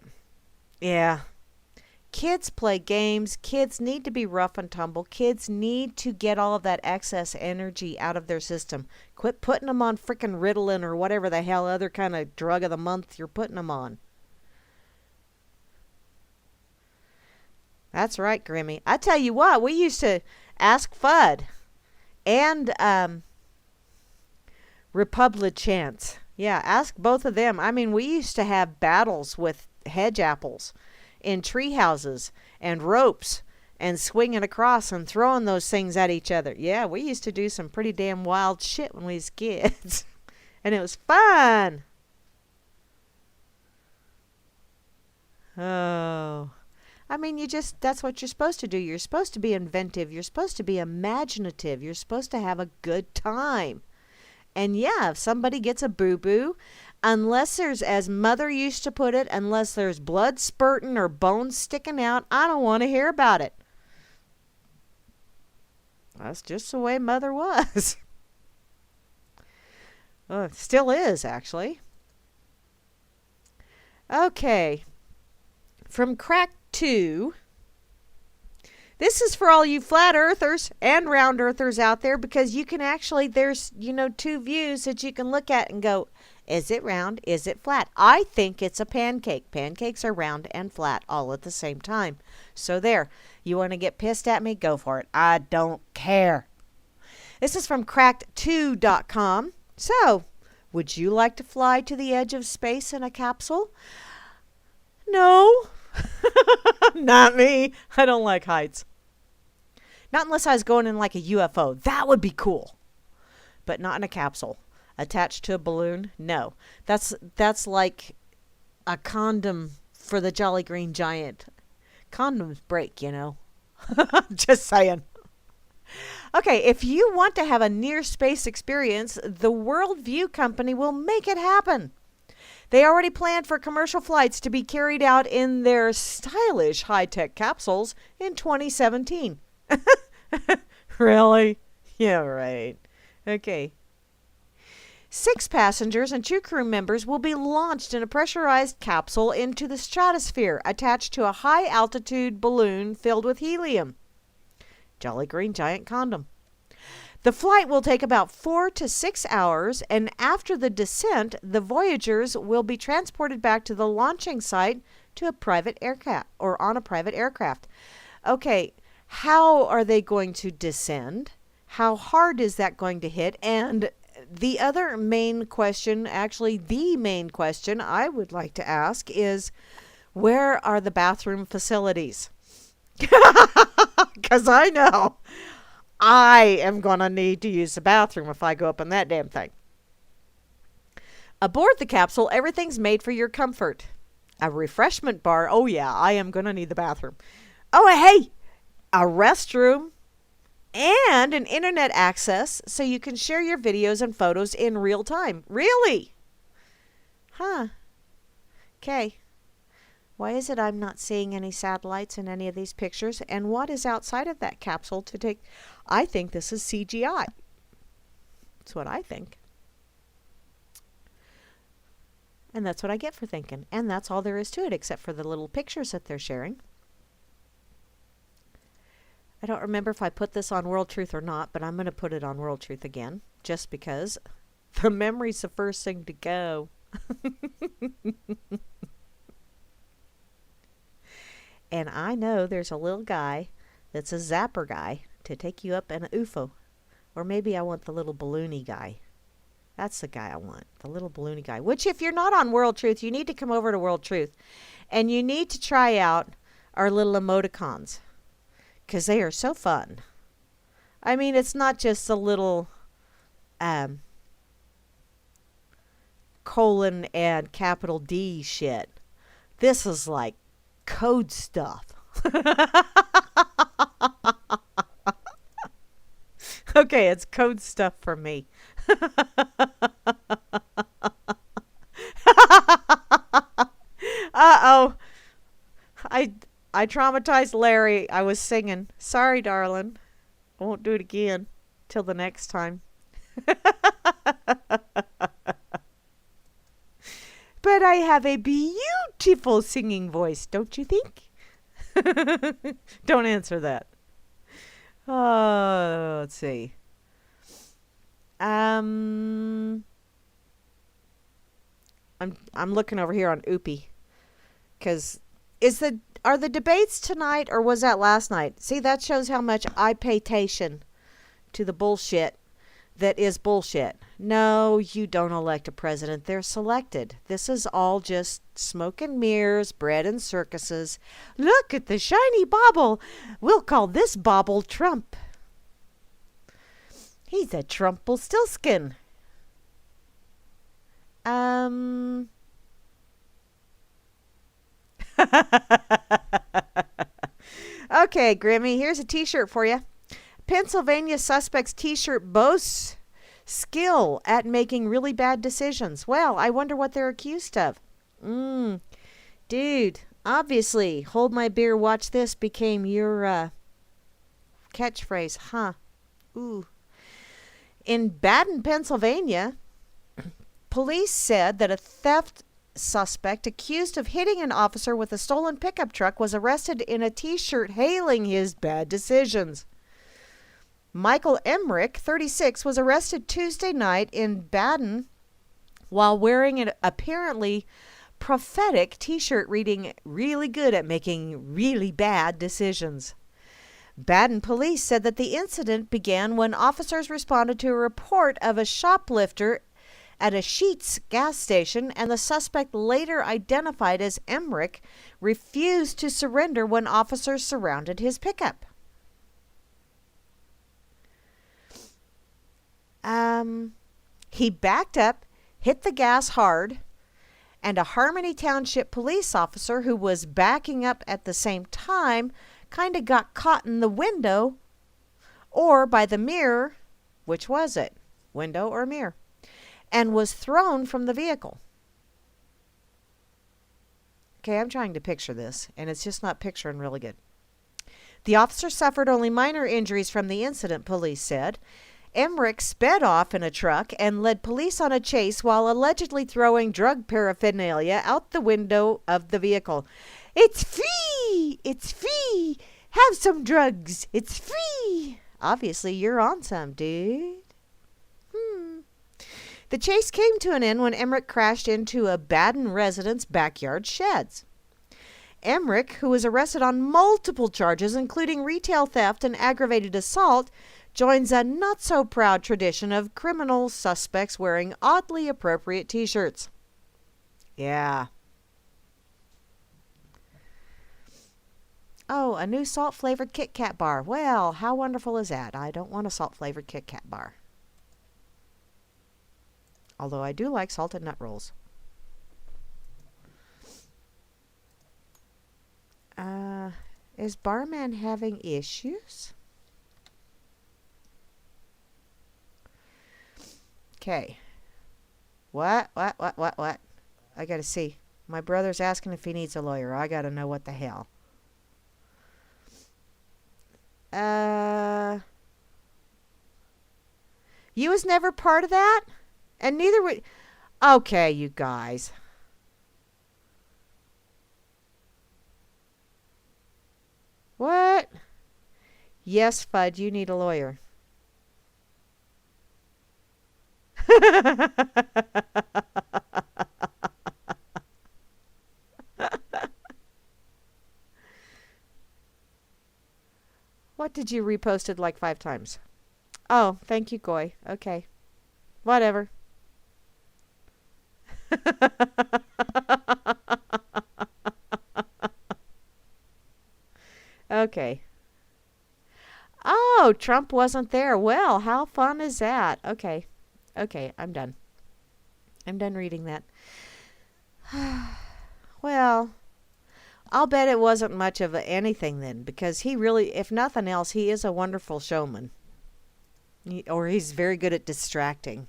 yeah, Kids play games. Kids need to be rough and tumble. Kids need to get all of that excess energy out of their system. Quit putting them on frickin' Ritalin or whatever the hell other kind of drug of the month you're putting them on. That's right, Grammy. I tell you what, we used to ask Fudd and Republic Chance. Yeah, ask both of them. I mean, we used to have battles with hedge apples in tree houses and ropes and swinging across and throwing those things at each other. Yeah, we used to do some pretty damn wild shit when we was kids. And it was fun. Oh. I mean, that's what you're supposed to do. You're supposed to be inventive. You're supposed to be imaginative. You're supposed to have a good time. And yeah, if somebody gets a boo-boo, unless there's, as Mother used to put it, unless there's blood spurting or bones sticking out, I don't want to hear about it. That's just the way Mother was. Well, it still is, actually. Okay. From Crack 2. This is for all you flat earthers and round earthers out there, because you can actually, there's, two views that you can look at and go, is it round? Is it flat? I think it's a pancake. Pancakes are round and flat all at the same time. So there, you want to get pissed at me? Go for it. I don't care. This is from cracked2.com. So, would you like to fly to the edge of space in a capsule? No. Not me. I don't like heights. Not unless I was going in like a UFO. That would be cool. But not in a capsule. Attached to a balloon? No. That's like a condom for the Jolly Green Giant. Condoms break, Just saying. Okay, if you want to have a near space experience, the Worldview Company will make it happen. They already planned for commercial flights to be carried out in their stylish high-tech capsules in 2017. Really? Yeah, right. Okay. 6 passengers and 2 crew members will be launched in a pressurized capsule into the stratosphere, attached to a high-altitude balloon filled with helium. Jolly Green Giant condom. The flight will take about 4 to 6 hours, and after the descent, the Voyagers will be transported back to the launching site to a private aircraft, or on a private aircraft. Okay, how are they going to descend? How hard is that going to hit? And the other main question, actually the main question I would like to ask is, where are the bathroom facilities? Because I know I am going to need to use the bathroom if I go up in that damn thing. Aboard the capsule, everything's made for your comfort. A refreshment bar. Oh, yeah, I am going to need the bathroom. Oh, hey, a restroom and an internet access so you can share your videos and photos in real time. Really? Huh. Okay. Why is it I'm not seeing any satellites in any of these pictures? And what is outside of that capsule to take? I think this is CGI. That's what I think. And that's what I get for thinking. And that's all there is to it, except for the little pictures that they're sharing. I don't remember if I put this on World Truth or not, but I'm going to put it on World Truth again, just because the memory's the first thing to go. And I know there's a little guy that's a zapper guy to take you up in an UFO. Or maybe I want the little balloony guy. That's the guy I want, the little balloony guy. Which, if you're not on World Truth, you need to come over to World Truth. And you need to try out our little emoticons, because they are so fun. I mean, it's not just the little colon and capital D shit. This is like code stuff. Okay, it's code stuff for me. Uh-oh. I traumatized Larry. I was singing. Sorry, darling. I won't do it again till the next time. But I have a beautiful singing voice, don't you think? Don't answer that. Oh, let's see. Um, I'm looking over here on Oopie because are the debates tonight or was that last night? See, that shows how much I pay attention to the bullshit that is bullshit. No, you don't elect a president. They're selected. This is all just smoke and mirrors, bread and circuses. Look at the shiny bauble. We'll call this bauble Trump. He's a Trumpelstiltskin. Okay, Grammy, here's a t-shirt for you. Pennsylvania suspect's t-shirt boasts skill at making really bad decisions. Well, I wonder what they're accused of. Dude, obviously, hold my beer, watch this became your catchphrase, huh? Ooh. In Baden, Pennsylvania, police said that a theft suspect accused of hitting an officer with a stolen pickup truck was arrested in a t-shirt hailing his bad decisions. Michael Emmerich, 36, was arrested Tuesday night in Baden while wearing an apparently prophetic t-shirt reading, "Really good at making really bad decisions." Baden police said that the incident began when officers responded to a report of a shoplifter at a Sheetz gas station, and the suspect, later identified as Emmerich, refused to surrender when officers surrounded his pickup. He backed up, hit the gas hard, and a Harmony Township police officer who was backing up at the same time kind of got caught in the window or by the mirror. Which was it? Window or mirror? And was thrown from the vehicle. Okay, I'm trying to picture this, and it's just not picturing really good. The officer suffered only minor injuries from the incident, police said. Emmerich sped off in a truck and led police on a chase while allegedly throwing drug paraphernalia out the window of the vehicle. "It's free! It's free! Have some drugs! It's free!" Obviously, you're on some, dude. The chase came to an end when Emmerich crashed into a Baden resident's backyard sheds. Emmerich, who was arrested on multiple charges, including retail theft and aggravated assault, joins a not-so-proud tradition of criminal suspects wearing oddly appropriate t-shirts. Yeah. Oh, a new salt-flavored Kit Kat bar. Well, how wonderful is that? I don't want a salt-flavored Kit Kat bar. Although I do like salted nut rolls. Is Barman having issues? Okay. What? I gotta see. My brother's asking if he needs a lawyer. I gotta know what the hell. You was never part of that? And neither would... Okay, you guys. What? Yes, Fudd, you need a lawyer. What did you reposted like 5 times? Oh, thank you, Goy. Okay. Whatever. Okay. Oh, Trump wasn't there. Well, how fun is that? Okay. Okay, I'm done. I'm done reading that. Well, I'll bet it wasn't much of anything then, because he really, if nothing else, he is a wonderful showman. Or he's very good at distracting.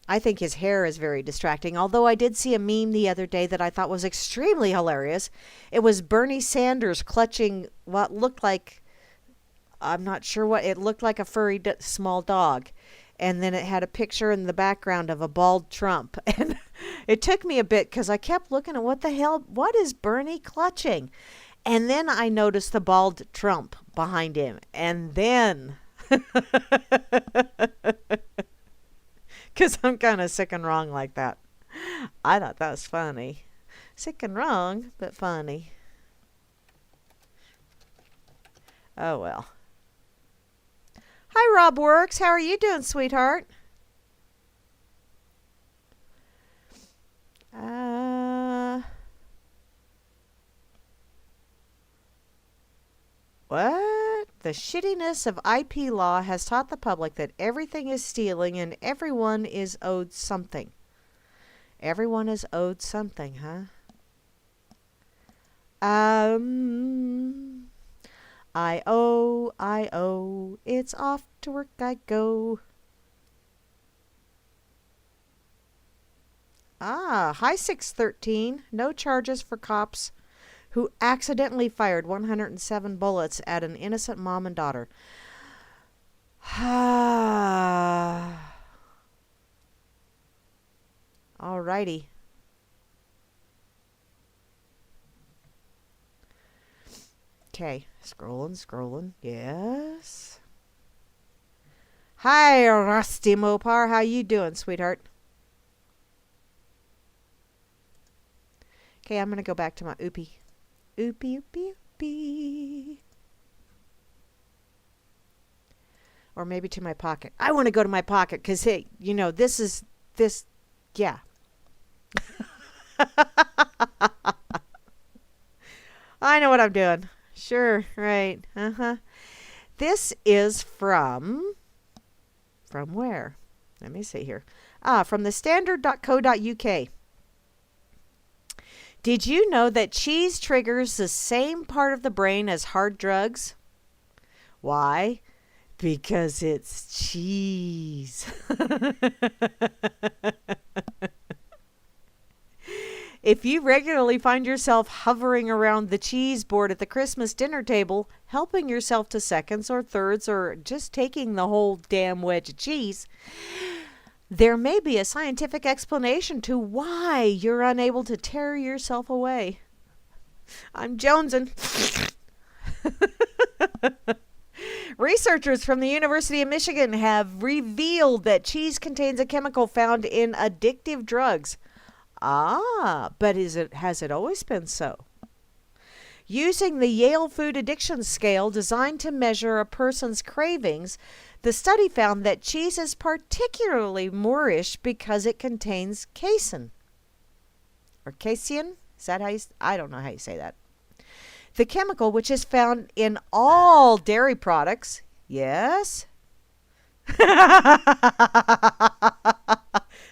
I think his hair is very distracting, although I did see a meme the other day that I thought was extremely hilarious. It was Bernie Sanders clutching what looked like, I'm not sure what, it looked like a furry small dog. And then it had a picture in the background of a bald Trump. And it took me a bit because I kept looking at what the hell, what is Bernie clutching? And then I noticed the bald Trump behind him. And then, because I'm kind of sick and wrong like that. I thought that was funny. Sick and wrong, but funny. Oh, well. Hi, Rob Works. How are you doing, sweetheart? What? The shittiness of IP law has taught the public that everything is stealing and everyone is owed something. Everyone is owed something, huh? I owe, it's off to work I go. Hi 613. No charges for cops who accidentally fired 107 bullets at an innocent mom and daughter. Alrighty. Okay, scrolling. Yes. Hi, Rusty Mopar. How you doing, sweetheart? Okay, I'm going to go back to my oopie. Oopie. Or maybe to my pocket. I want to go to my pocket because, hey, you know, this, yeah. I know what I'm doing. Sure, right. This is from where? Let me see here. From the standard.co.uk. Did you know that cheese triggers the same part of the brain as hard drugs? Why? Because it's cheese. If you regularly find yourself hovering around the cheese board at the Christmas dinner table, helping yourself to seconds or thirds or just taking the whole damn wedge of cheese, there may be a scientific explanation to why you're unable to tear yourself away. I'm jonesing. Researchers from the University of Michigan have revealed that cheese contains a chemical found in addictive drugs. But has it always been so? Using the Yale Food Addiction Scale designed to measure a person's cravings, the study found that cheese is particularly Moorish because it contains casein. Or casein? Is that how I don't know how you say that. The chemical, which is found in all dairy products. Yes?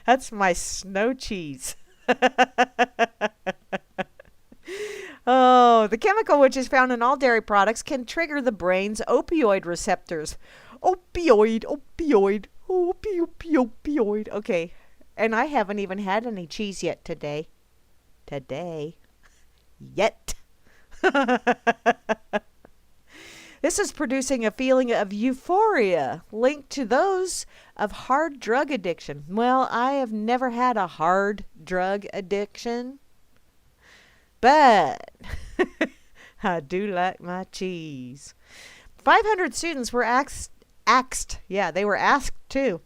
That's my snow cheese. Oh, the chemical which is found in all dairy products can trigger the brain's opioid receptors. Opioid. Okay, and I haven't even had any cheese yet today. Yet. This is producing a feeling of euphoria linked to those of hard drug addiction. Well, I have never had a hard drug addiction, but I do like my cheese. 500 students were asked to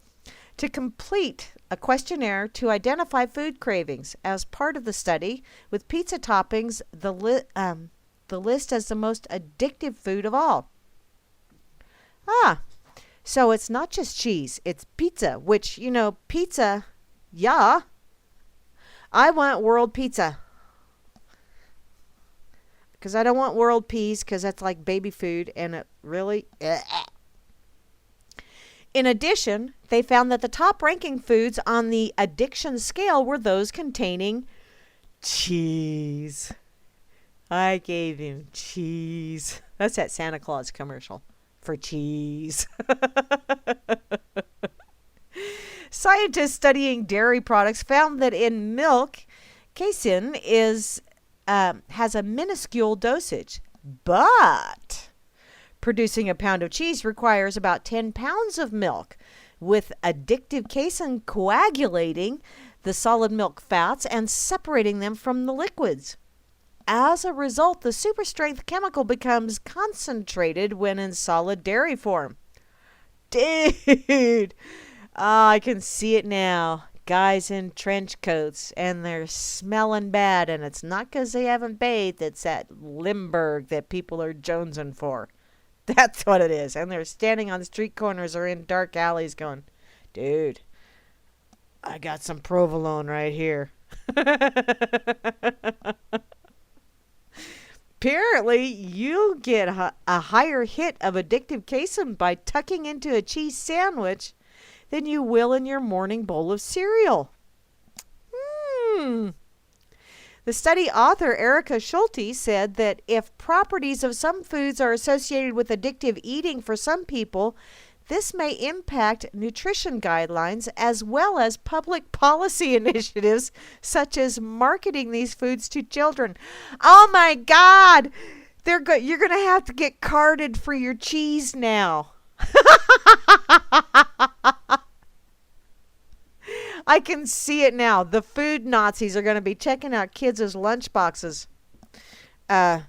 complete a questionnaire to identify food cravings as part of the study, with pizza toppings the list as the most addictive food of all. So it's not just cheese, it's pizza, which, you know, pizza, yeah. I want world pizza. Because I don't want world peas, because that's like baby food, and it really... In addition, they found that the top-ranking foods on the addiction scale were those containing cheese. I gave him cheese. That's that Santa Claus commercial for cheese. Scientists studying dairy products found that in milk, casein has a minuscule dosage, but producing a pound of cheese requires about 10 pounds of milk, with addictive casein coagulating the solid milk fats and separating them from the liquids. as a result, the super strength chemical becomes concentrated when in solid dairy form. Dude, I can see it now. Guys in trench coats, and they're smelling bad, and it's not because they haven't bathed. It's that Limburg that people are jonesing for. That's what it is. And they're standing on street corners or in dark alleys going, dude, I got some provolone right here. Apparently, you get a higher hit of addictive casein by tucking into a cheese sandwich than you will in your morning bowl of cereal. The study author Erica Schulte said that if properties of some foods are associated with addictive eating for some people, this may impact nutrition guidelines as well as public policy initiatives such as marketing these foods to children. Oh my God! You're going to have to get carded for your cheese now. I can see it now. The food Nazis are going to be checking out kids' lunch boxes. Ma'am,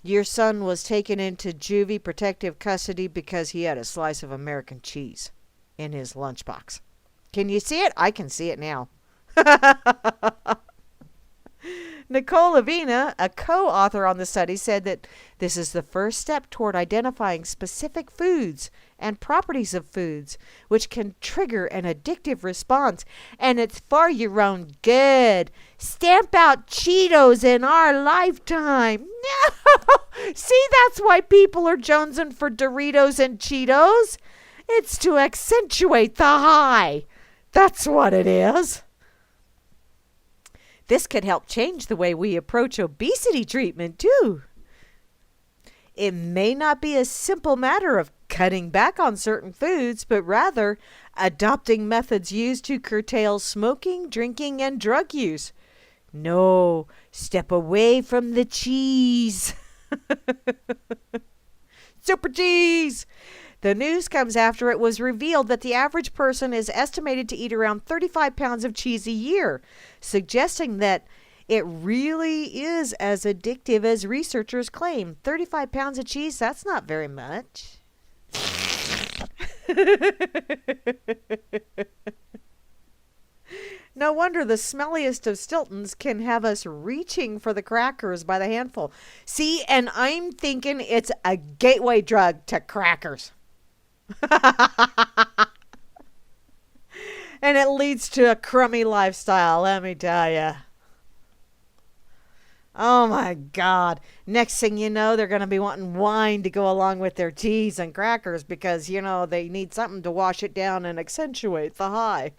your son was taken into juvie protective custody because he had a slice of American cheese in his lunchbox. Can you see it? I can see it now. Nicole Avena, a co-author on the study, said that this is the first step toward identifying specific foods and properties of foods which can trigger an addictive response, and it's for your own good. Stamp out Cheetos in our lifetime. No! See, that's why people are jonesing for Doritos and Cheetos. It's to accentuate the high. That's what it is. This could help change the way we approach obesity treatment, too. It may not be a simple matter of cutting back on certain foods, but rather adopting methods used to curtail smoking, drinking, and drug use. No, step away from the cheese. Super cheese! The news comes after it was revealed that the average person is estimated to eat around 35 pounds of cheese a year, suggesting that it really is as addictive as researchers claim. 35 pounds of cheese, that's not very much. No wonder the smelliest of Stiltons can have us reaching for the crackers by the handful. See, and I'm thinking it's a gateway drug to crackers. And it leads to a crummy lifestyle, let me tell you. Oh my God. Next thing you know, they're going to be wanting wine to go along with their cheese and crackers because, they need something to wash it down and accentuate the high.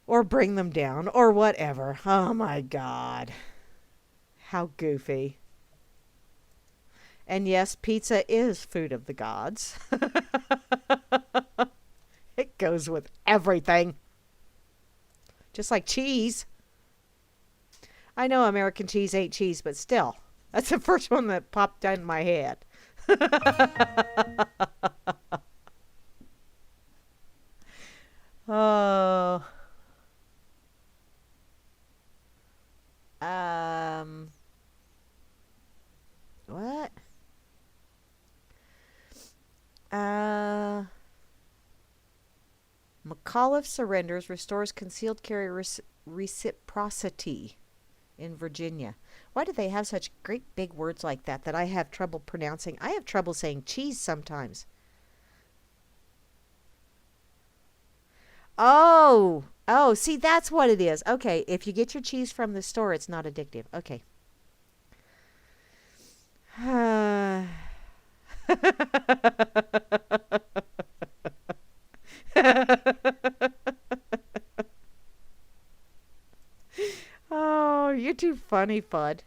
Or bring them down, or whatever. Oh my God. How goofy. And yes, pizza is food of the gods. It goes with everything. Just like cheese. I know American cheese ain't cheese, but still. That's the first one that popped in my head. Oh. What? McAuliffe surrenders, restores concealed carry reciprocity in Virginia. Why do they have such great big words like that I have trouble pronouncing? I have trouble saying cheese sometimes. Oh, see, that's what it is. Okay, if you get your cheese from the store, it's not addictive. Okay. Oh, you're too funny, Fudd.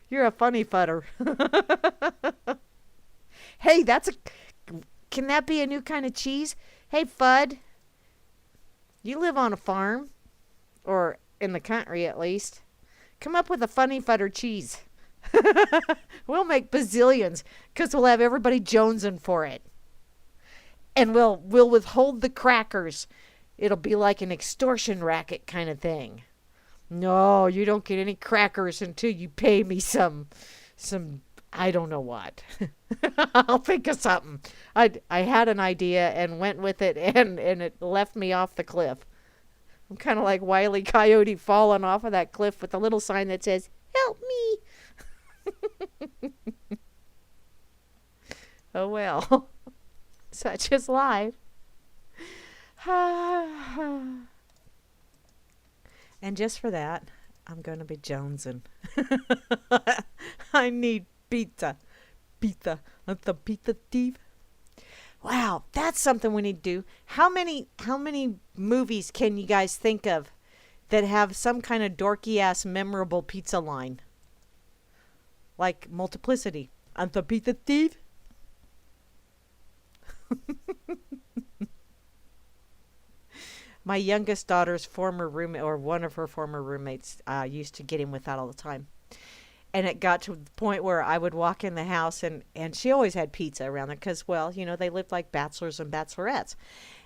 You're a funny fudder. Hey, can that be a new kind of cheese? Hey, Fudd. You live on a farm, or in the country at least. Come up with a funny fudder cheese. We'll make bazillions because we'll have everybody jonesing for it. And we'll withhold the crackers. It'll be like an extortion racket kind of thing. No, you don't get any crackers until you pay me some I don't know what. I'll think of something. I had an idea and went with it, and it left me off the cliff. I'm kind of like Wile E. Coyote falling off of that cliff with a little sign that says, "Help me." Oh well. Such is life. And just for that, I'm going to be jonesing. I need pizza. Pizza. Let the pizza thief. Wow, that's something we need to do. How many movies can you guys think of that have some kind of dorky ass memorable pizza line? Like Multiplicity. I'm the pizza thief. My youngest daughter's former roommate, or one of her former roommates, used to get him with that all the time. And it got to the point where I would walk in the house, and she always had pizza around there because, well, you know, they lived like bachelors and bachelorettes.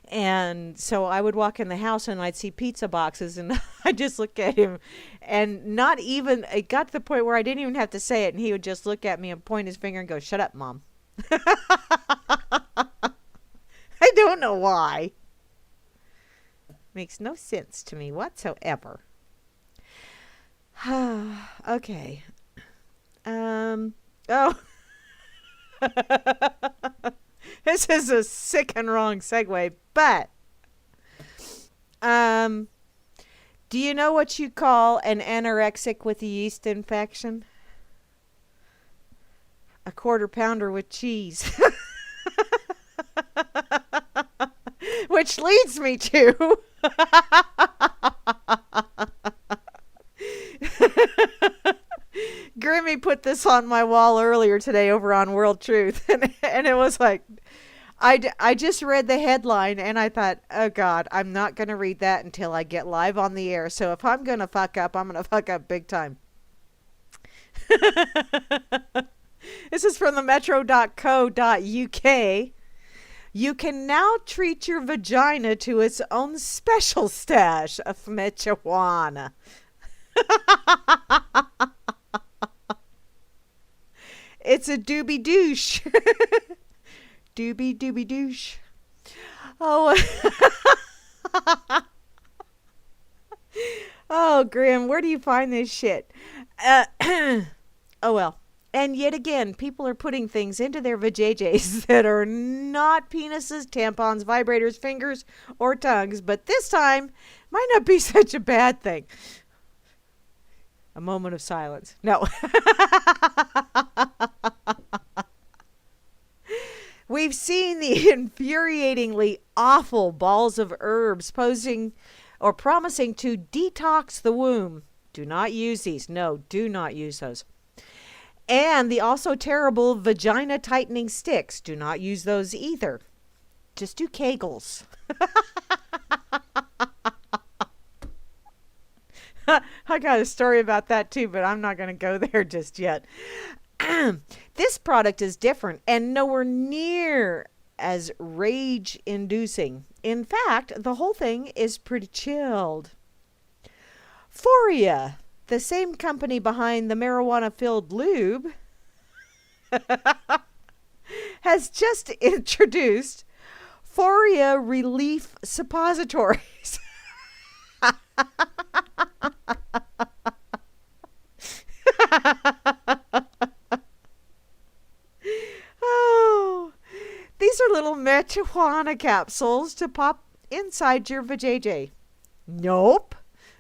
And so I would walk in the house and I'd see pizza boxes, and I'd just look at him, and not even, it got to the point where I didn't even have to say it, and he would just look at me and point his finger and go, "Shut up, Mom." I don't know why. Makes no sense to me whatsoever. Okay. Oh. This is a sick and wrong segue, but do you know what you call an anorexic with a yeast infection? A quarter pounder with cheese. Which leads me to Grammy put this on my wall earlier today over on World Truth, and it was like, I just read the headline and I thought, oh God, I'm not going to read that until I get live on the air. So if I'm going to fuck up, I'm going to fuck up big time. This is from the metro.co.uk. You can now treat your vagina to its own special stash of marijuana. It's a doobie douche. Doobie doobie douche. Oh. Oh, Grim, where do you find this shit? Oh, well. And yet again, people are putting things into their vajayjays that are not penises, tampons, vibrators, fingers, or tongues. But this time, might not be such a bad thing. A moment of silence. No. We've seen the infuriatingly awful balls of herbs posing or promising to detox the womb. Do not use these. No, do not use those. And the also terrible vagina tightening sticks. Do not use those either. Just do Kegels. I got a story about that too, but I'm not going to go there just yet. This product is different and nowhere near as rage-inducing. In fact, the whole thing is pretty chilled. Foria, the same company behind the marijuana-filled lube, has just introduced Foria Relief Suppositories. Oh, these are little marijuana capsules to pop inside your vajayjay. Nope,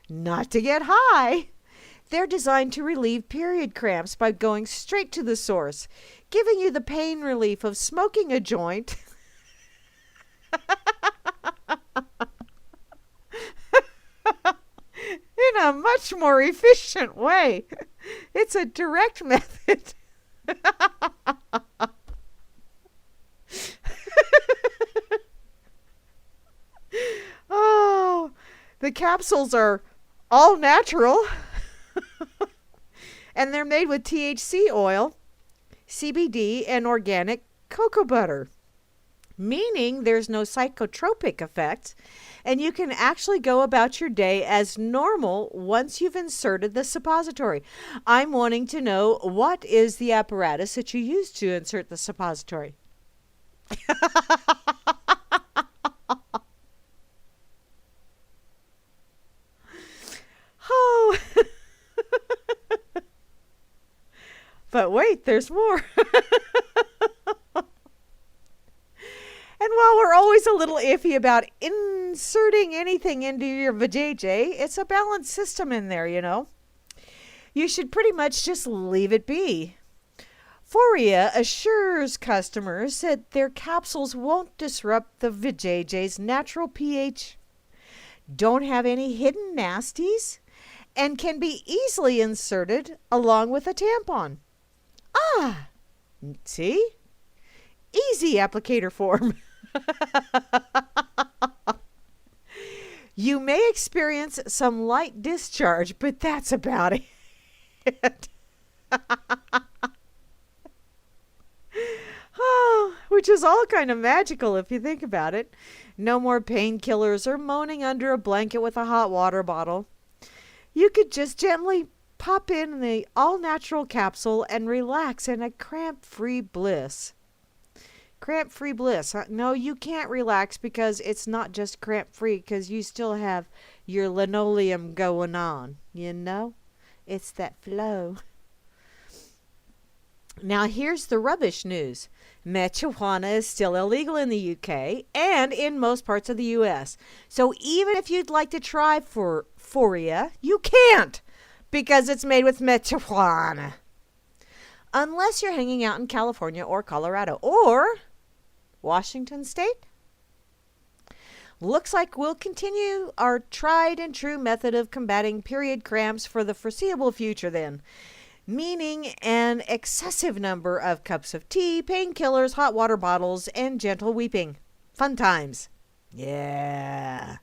not to get high. They're designed to relieve period cramps by going straight to the source, giving you the pain relief of smoking a joint in a much more efficient way. It's a direct method. Oh, the capsules are all natural. And they're made with THC oil, CBD, and organic cocoa butter, meaning there's no psychotropic effects And you can actually go about your day as normal once you've inserted the suppository. I'm wanting to know, what is the apparatus that you use to insert the suppository? Oh, but wait, there's more. And while we're always a little iffy about inserting anything into your vajayjay, it's a balanced system in there, you know. You should pretty much just leave it be. Foria assures customers that their capsules won't disrupt the vajayjay's natural pH, don't have any hidden nasties, and can be easily inserted along with a tampon. Ah, see? Easy applicator form. You may experience some light discharge, but that's about it. Oh, which is all kind of magical if you think about it. No more painkillers or moaning under a blanket with a hot water bottle. You could just gently pop in the all-natural capsule and relax in a cramp-free bliss. Cramp-free bliss. No, you can't relax because it's not just cramp-free, because you still have your linoleum going on, you know? It's that flow. Now here's the rubbish news. Marijuana is still illegal in the UK and in most parts of the US. So even if you'd like to try for Foria, you can't, because it's made with marijuana. Unless you're hanging out in California or Colorado or Washington State. Looks like we'll continue our tried and true method of combating period cramps for the foreseeable future then. Meaning an excessive number of cups of tea, painkillers, hot water bottles, and gentle weeping. Fun times. Yeah.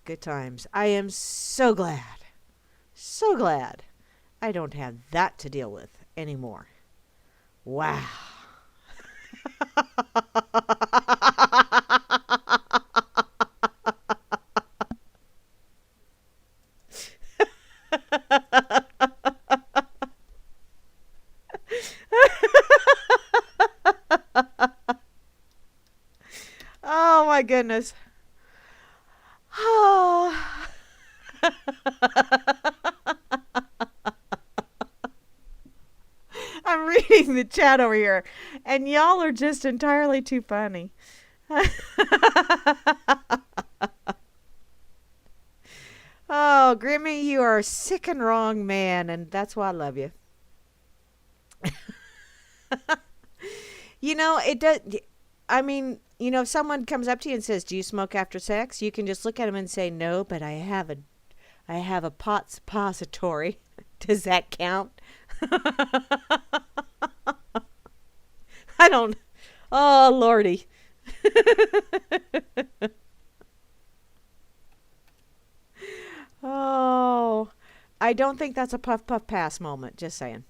Good times. I am so glad I don't have that to deal with anymore. Wow. Oh my goodness. Oh. I'm reading the chat over here, and y'all are just entirely too funny. Oh, Grimmy, you are a sick and wrong man, and that's why I love you. You know, it does. I mean, you know, if someone comes up to you and says, "Do you smoke after sex?" You can just look at them and say, "No, but I have a pot suppository." Does that count? I don't. Oh, Lordy. Oh, I don't think that's a puff puff pass moment. Just saying.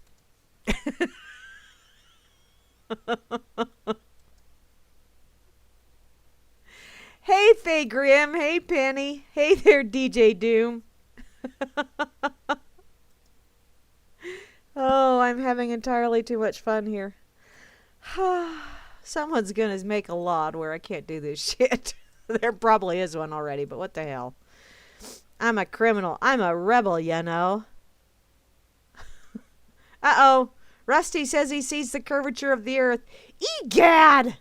Hey, Faye Grimm. Hey, Penny. Hey there, DJ Doom. Oh, I'm having entirely too much fun here. Someone's gonna make a law where I can't do this shit. There probably is one already, but what the hell? I'm a criminal. I'm a rebel, you know. Uh-oh. Rusty says he sees the curvature of the earth. Egad!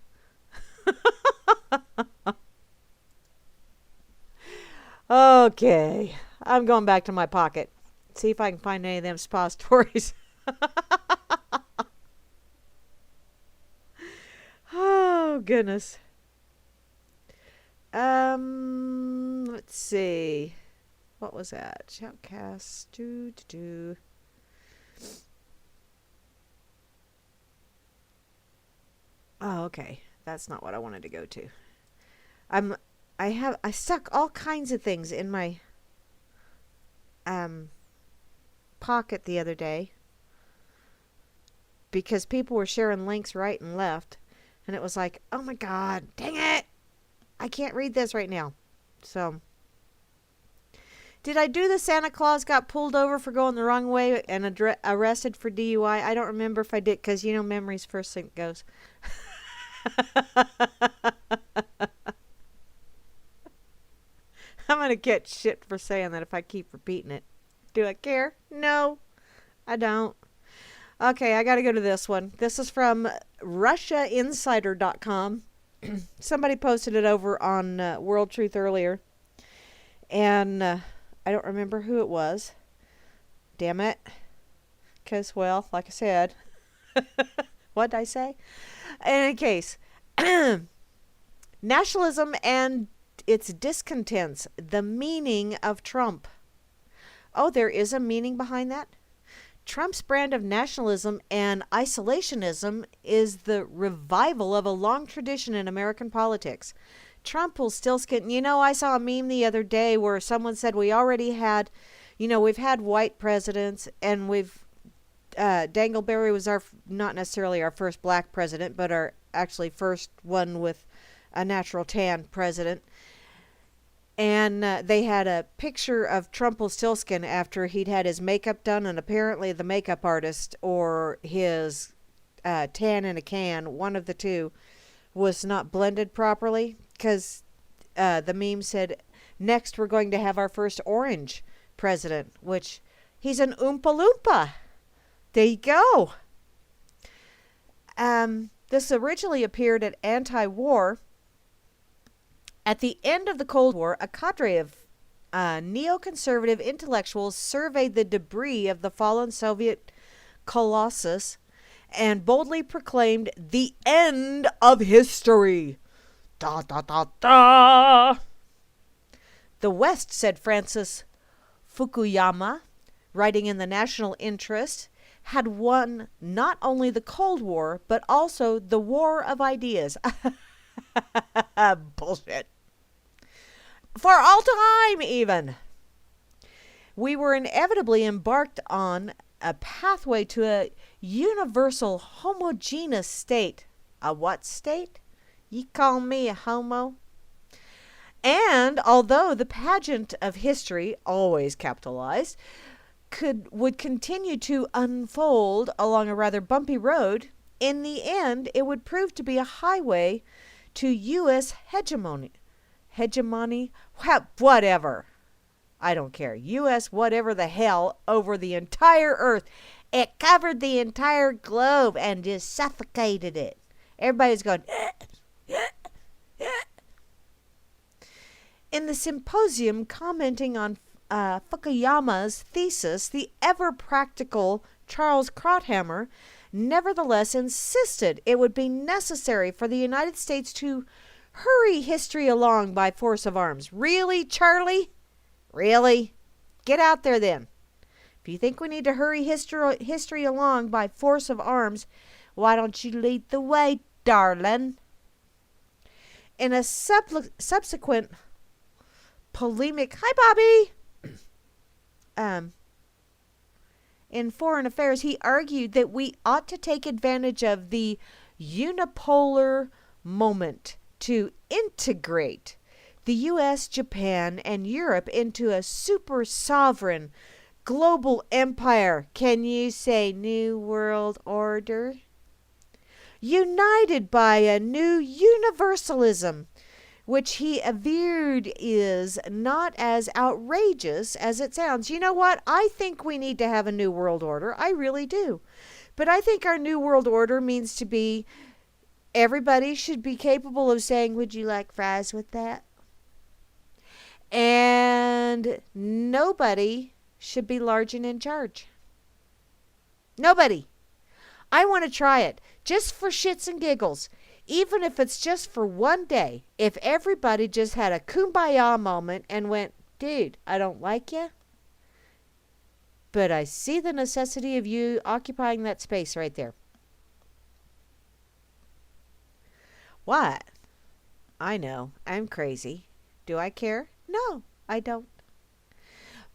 Okay. I'm going back to my pocket. See if I can find any of them suppositories. Oh, goodness. Let's see. What was that? Shoutcast. Do. Oh, okay. That's not what I wanted to go to. I stuck all kinds of things in my pocket the other day because people were sharing links right and left, and it was like, oh my god, dang it, I can't read this right now. So, did I do the Santa Claus got pulled over for going the wrong way and arrested for DUI? I don't remember if I did because, memory's first thing that goes. I'm going to get shit for saying that if I keep repeating it. Do I care? No, I don't. Okay, I got to go to this one. This is from RussiaInsider.com. Somebody posted it over on World Truth earlier. And I don't remember who it was. Damn it. Because, well, like I said. What did I say? In any case. Nationalism and its discontents. The meaning of Trump. Oh, there is a meaning behind that? Trump's brand of nationalism and isolationism is the revival of a long tradition in American politics. Trump will still skin. I saw a meme the other day where someone said we've had white presidents, and Dangleberry was not necessarily our first black president, but our actually first one with a natural tan president. And they had a picture of Trumpelstiltskin after he'd had his makeup done, and apparently the makeup artist or his tan in a can, one of the two, was not blended properly, because the meme said, next we're going to have our first orange president, which he's an Oompa Loompa. There you go. This originally appeared at Anti-War. At the end of the Cold War, a cadre of neoconservative intellectuals surveyed the debris of the fallen Soviet colossus and boldly proclaimed the end of history. Da, da, da, da. The West, said Francis Fukuyama, writing in the National Interest, had won not only the Cold War, but also the War of Ideas. Bullshit. For all time, even. We were inevitably embarked on a pathway to a universal homogeneous state. A what state? You call me a homo? And although the pageant of history, always capitalized, would continue to unfold along a rather bumpy road, in the end it would prove to be a highway to U.S. hegemony, whatever. I don't care. U.S. whatever the hell over the entire earth. It covered the entire globe and just suffocated it. Everybody's going, In the symposium commenting on Fukuyama's thesis, the ever-practical Charles Krauthammer nevertheless insisted it would be necessary for the United States to hurry history along by force of arms. Really, Charlie? Really? Get out there then. If you think we need to hurry history along by force of arms, why don't you lead the way, darling? In a subsequent polemic, hi, Bobby! In Foreign Affairs, he argued that we ought to take advantage of the unipolar moment to integrate the U.S., Japan, and Europe into a super sovereign global empire. Can you say New World Order? United by a new universalism, which he averred is not as outrageous as it sounds. You know what? I think we need to have a new world order. I really do. But I think our new world order means to be everybody should be capable of saying, would you like fries with that? And nobody should be large and in charge. Nobody. I want to try it just for shits and giggles. Even if it's just for one day, if everybody just had a kumbaya moment and went, dude, I don't like you, but I see the necessity of you occupying that space right there. What? I know, I'm crazy. Do I care? No, I don't.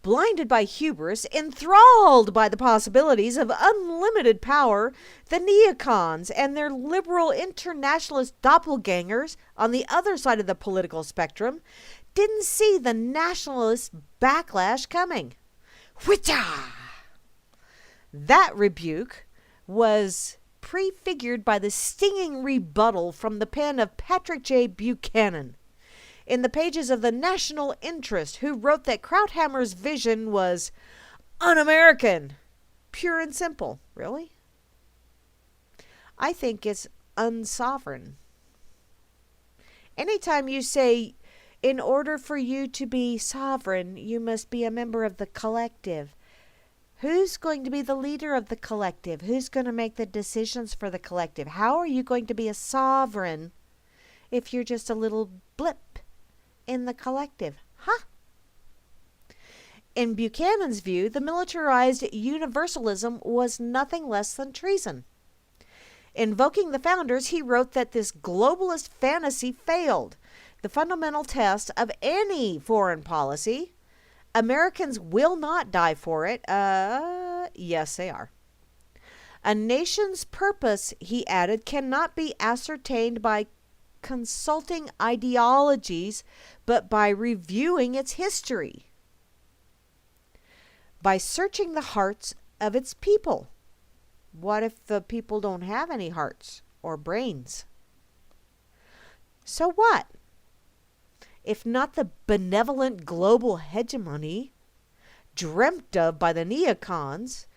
Blinded by hubris, enthralled by the possibilities of unlimited power, the neocons and their liberal internationalist doppelgangers on the other side of the political spectrum didn't see the nationalist backlash coming. Whitcha! That rebuke was prefigured by the stinging rebuttal from the pen of Patrick J. Buchanan in the pages of the National Interest, who wrote that Krauthammer's vision was un-American, pure and simple. Really? I think it's unsovereign. Anytime you say, in order for you to be sovereign, you must be a member of the collective. Who's going to be the leader of the collective? Who's going to make the decisions for the collective? How are you going to be a sovereign if you're just a little blip in the collective? Huh? In Buchanan's view, the militarized universalism was nothing less than treason. Invoking the founders, he wrote that this globalist fantasy failed. The fundamental test of any foreign policy. Americans will not die for it. Yes, they are. A nation's purpose, he added, cannot be ascertained by consulting ideologies, but by reviewing its history. By searching the hearts of its people. What if the people don't have any hearts or brains? So what? If not the benevolent global hegemony dreamt of by the neocons,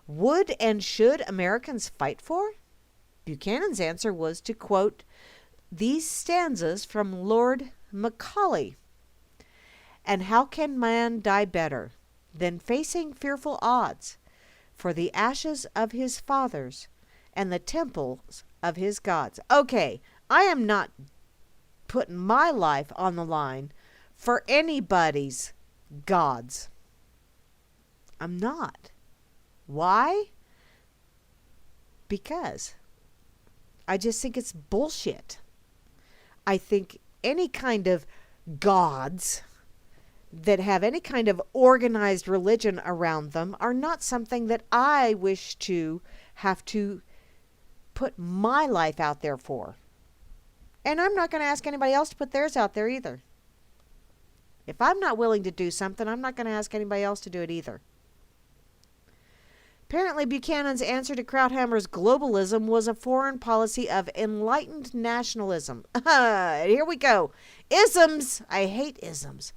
would and should Americans fight for? Buchanan's answer was to quote these stanzas from Lord Macaulay. And how can man die better than facing fearful odds for the ashes of his fathers and the temples of his gods? Okay, I am not putting my life on the line for anybody's gods. I'm not. Why? Because I just think it's bullshit. I think any kind of gods that have any kind of organized religion around them are not something that I wish to have to put my life out there for. And I'm not going to ask anybody else to put theirs out there either. If I'm not willing to do something, I'm not going to ask anybody else to do it either. Apparently, Buchanan's answer to Krauthammer's globalism was a foreign policy of enlightened nationalism. Here we go. Isms. I hate isms.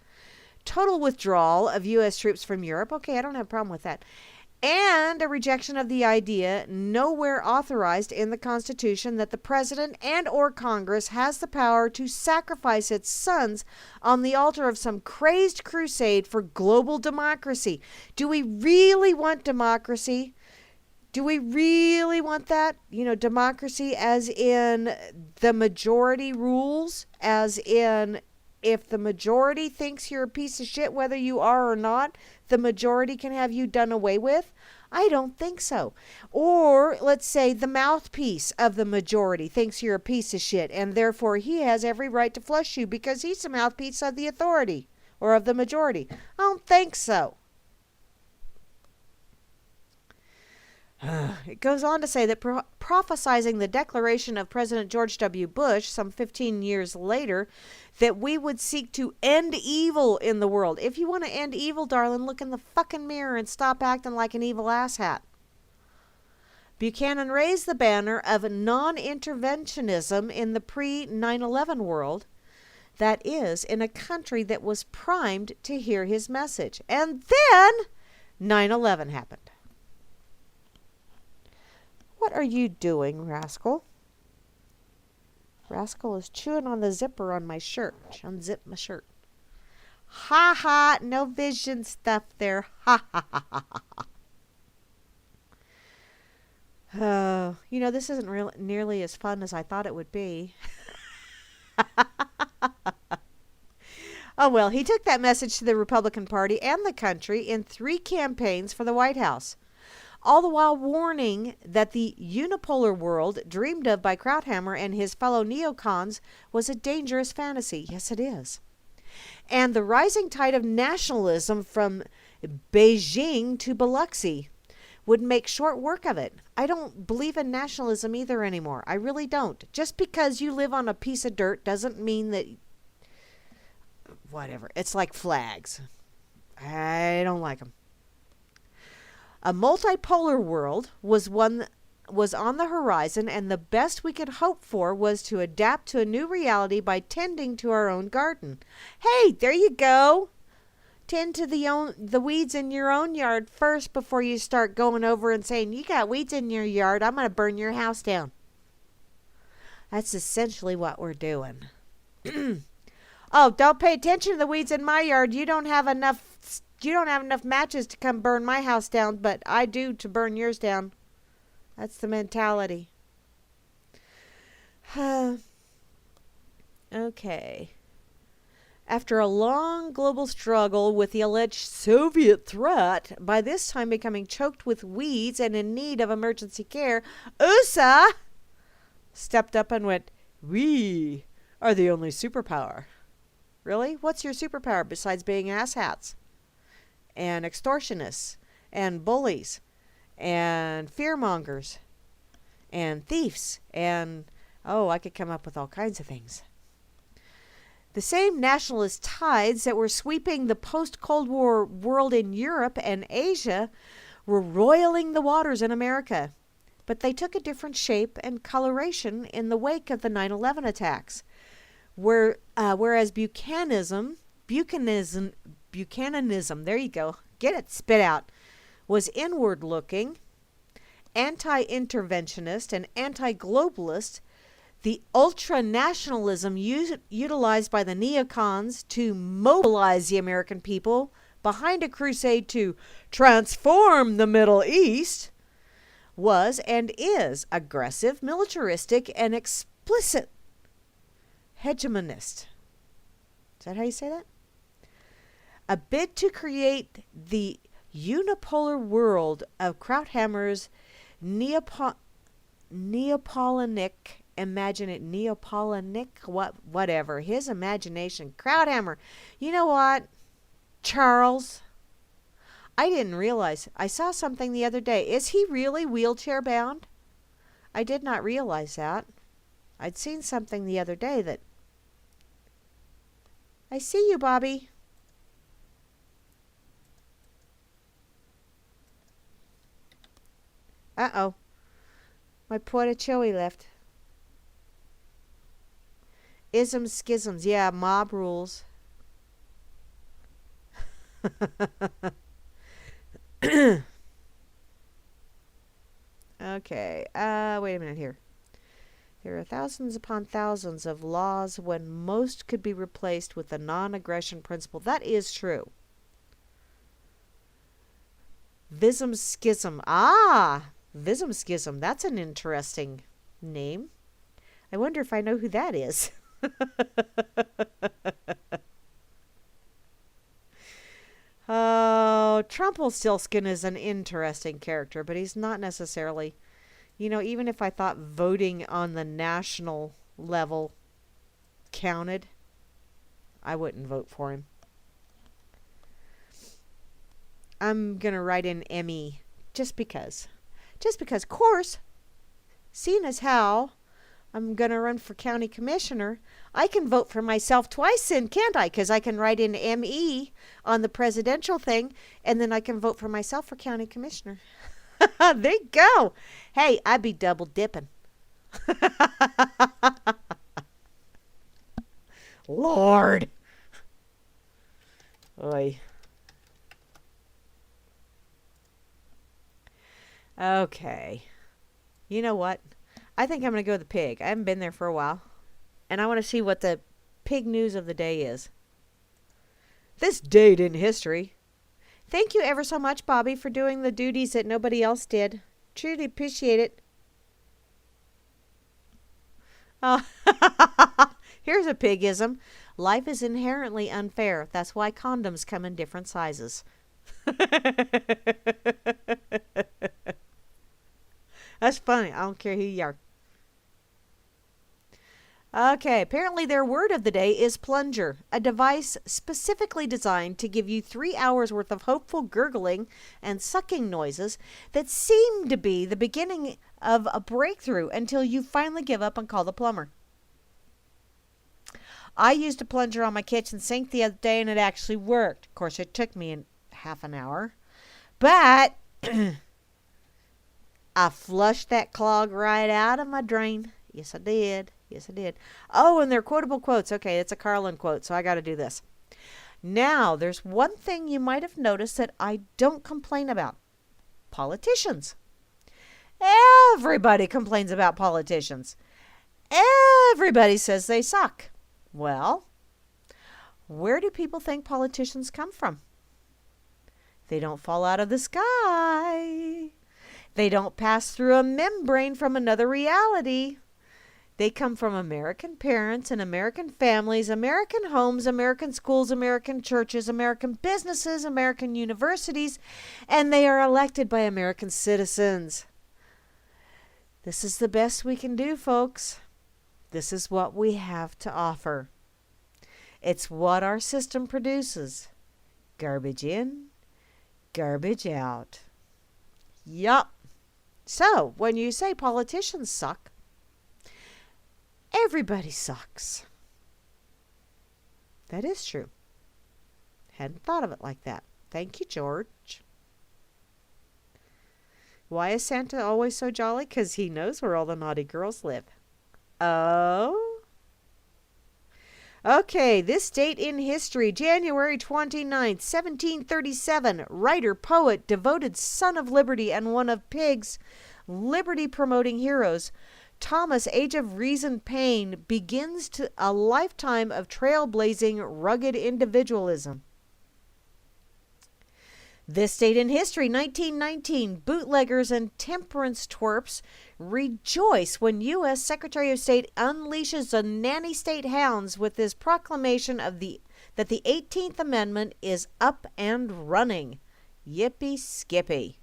Total withdrawal of U.S. troops from Europe. Okay, I don't have a problem with that. And a rejection of the idea, nowhere authorized in the Constitution, that the President and or Congress has the power to sacrifice its sons on the altar of some crazed crusade for global democracy. Do we really want democracy? Do we really want that? You know, democracy as in the majority rules, as in if the majority thinks you're a piece of shit, whether you are or not, the majority can have you done away with? I don't think so. Or let's say the mouthpiece of the majority thinks you're a piece of shit, and therefore he has every right to flush you because he's the mouthpiece of the authority or of the majority. I don't think so. It goes on to say that prophesizing the declaration of President George W. Bush some 15 years later that we would seek to end evil in the world. If you want to end evil, darling, look in the fucking mirror and stop acting like an evil asshat. Buchanan raised the banner of non-interventionism in the pre-9/11 world. That is, in a country that was primed to hear his message. And then 9/11 happened. What are you doing, rascal? Rascal is chewing on the zipper on my shirt. Unzip my shirt. Ha ha, no vision stuff there. Ha ha ha ha ha. You know, this isn't nearly as fun as I thought it would be. Oh well, he took that message to the Republican Party and the country in 3 campaigns for the White House. All the while warning that the unipolar world dreamed of by Krauthammer and his fellow neocons was a dangerous fantasy. Yes, it is. And the rising tide of nationalism from Beijing to Biloxi would make short work of it. I don't believe in nationalism either anymore. I really don't. Just because you live on a piece of dirt doesn't mean that... Whatever. It's like flags. I don't like them. A multipolar world was on the horizon, and the best we could hope for was to adapt to a new reality by tending to our own garden. Hey, there you go. Tend to the weeds in your own yard first before you start going over and saying, you got weeds in your yard, I'm going to burn your house down. That's essentially what we're doing. Oh, don't pay attention to the weeds in my yard. You don't have enough matches to come burn my house down, but I do to burn yours down. That's the mentality. Okay. After a long global struggle with the alleged Soviet threat, by this time becoming choked with weeds and in need of emergency care, USA stepped up and went, "We are the only superpower." Really? What's your superpower besides being asshats and extortionists and bullies and fearmongers and thieves and, oh, I could come up with all kinds of things. The same nationalist tides that were sweeping the post-Cold War world in Europe and Asia were roiling the waters in America. But they took a different shape and coloration in the wake of the 9/11 attacks. Whereas Buchananism, there you go, get it, spit out, was inward-looking, anti-interventionist, and anti-globalist, the ultra-nationalism utilized by the neocons to mobilize the American people behind a crusade to transform the Middle East was and is aggressive, militaristic, and explicit hegemonist. Is that how you say that? A bid to create the unipolar world of Krauthammer's Neapolitanic, imagine it, Neapolitanic, whatever, his imagination. Krauthammer, you know what, Charles? I didn't realize. I saw something the other day. Is he really wheelchair bound? I did not realize that. I'd seen something the other day that... I see you, Bobby. Uh-oh. My portachoey left. Isms, schisms. Yeah, mob rules. Okay. Wait a minute here. There are thousands upon thousands of laws when most could be replaced with the non-aggression principle. That is true. Vism schism. Ah, Vism schism. That's an interesting name. I wonder if I know who that is. Oh, Trumpelstiltskin is an interesting character, but he's not necessarily... You know, even if I thought voting on the national level counted, I wouldn't vote for him. I'm going to write in ME just because. Just because, of course, seeing as how I'm going to run for county commissioner, I can vote for myself twice then, can't I? Because I can write in ME on the presidential thing, and then I can vote for myself for county commissioner. There you go. Hey, I'd be double dipping. Lord. Oy. Okay. You know what? I think I'm going to go with the pig. I haven't been there for a while. And I want to see what the pig news of the day is. This date in history. Thank you ever so much, Bobby, for doing the duties that nobody else did. Truly appreciate it. Oh, here's a pigism. Life is inherently unfair. That's why condoms come in different sizes. That's funny. I don't care who you are. Okay, apparently their word of the day is plunger, a device specifically designed to give you 3 hours worth of hopeful gurgling and sucking noises that seem to be the beginning of a breakthrough until you finally give up and call the plumber. I used a plunger on my kitchen sink the other day and it actually worked. Of course, it took me half an hour, but I flushed that clog right out of my drain. Yes, I did. Yes, I did. Oh, and they're quotable quotes. Okay, it's a Carlin quote, so I got to do this. Now, there's one thing you might have noticed that I don't complain about. Politicians. Everybody complains about politicians. Everybody says they suck. Well, where do people think politicians come from? They don't fall out of the sky. They don't pass through a membrane from another reality. They come from American parents and American families, American homes, American schools, American churches, American businesses, American universities, and they are elected by American citizens. This is the best we can do, folks. This is what we have to offer. It's what our system produces. Garbage in, garbage out. Yup. So, when you say politicians suck, everybody sucks. That is true. Hadn't thought of it like that. Thank you, George. Why is Santa always so jolly? 'Cause he knows where all the naughty girls live. Oh? Okay, this date in history, January 29th, 1737. Writer, poet, devoted son of liberty, and one of Pig's liberty-promoting heroes, Thomas Age of Reason Paine, begins a lifetime of trailblazing, rugged individualism. This date in history, 1919, bootleggers and temperance twerps rejoice when U.S. Secretary of State unleashes the nanny state hounds with his proclamation that the 18th Amendment is up and running. Yippee skippy.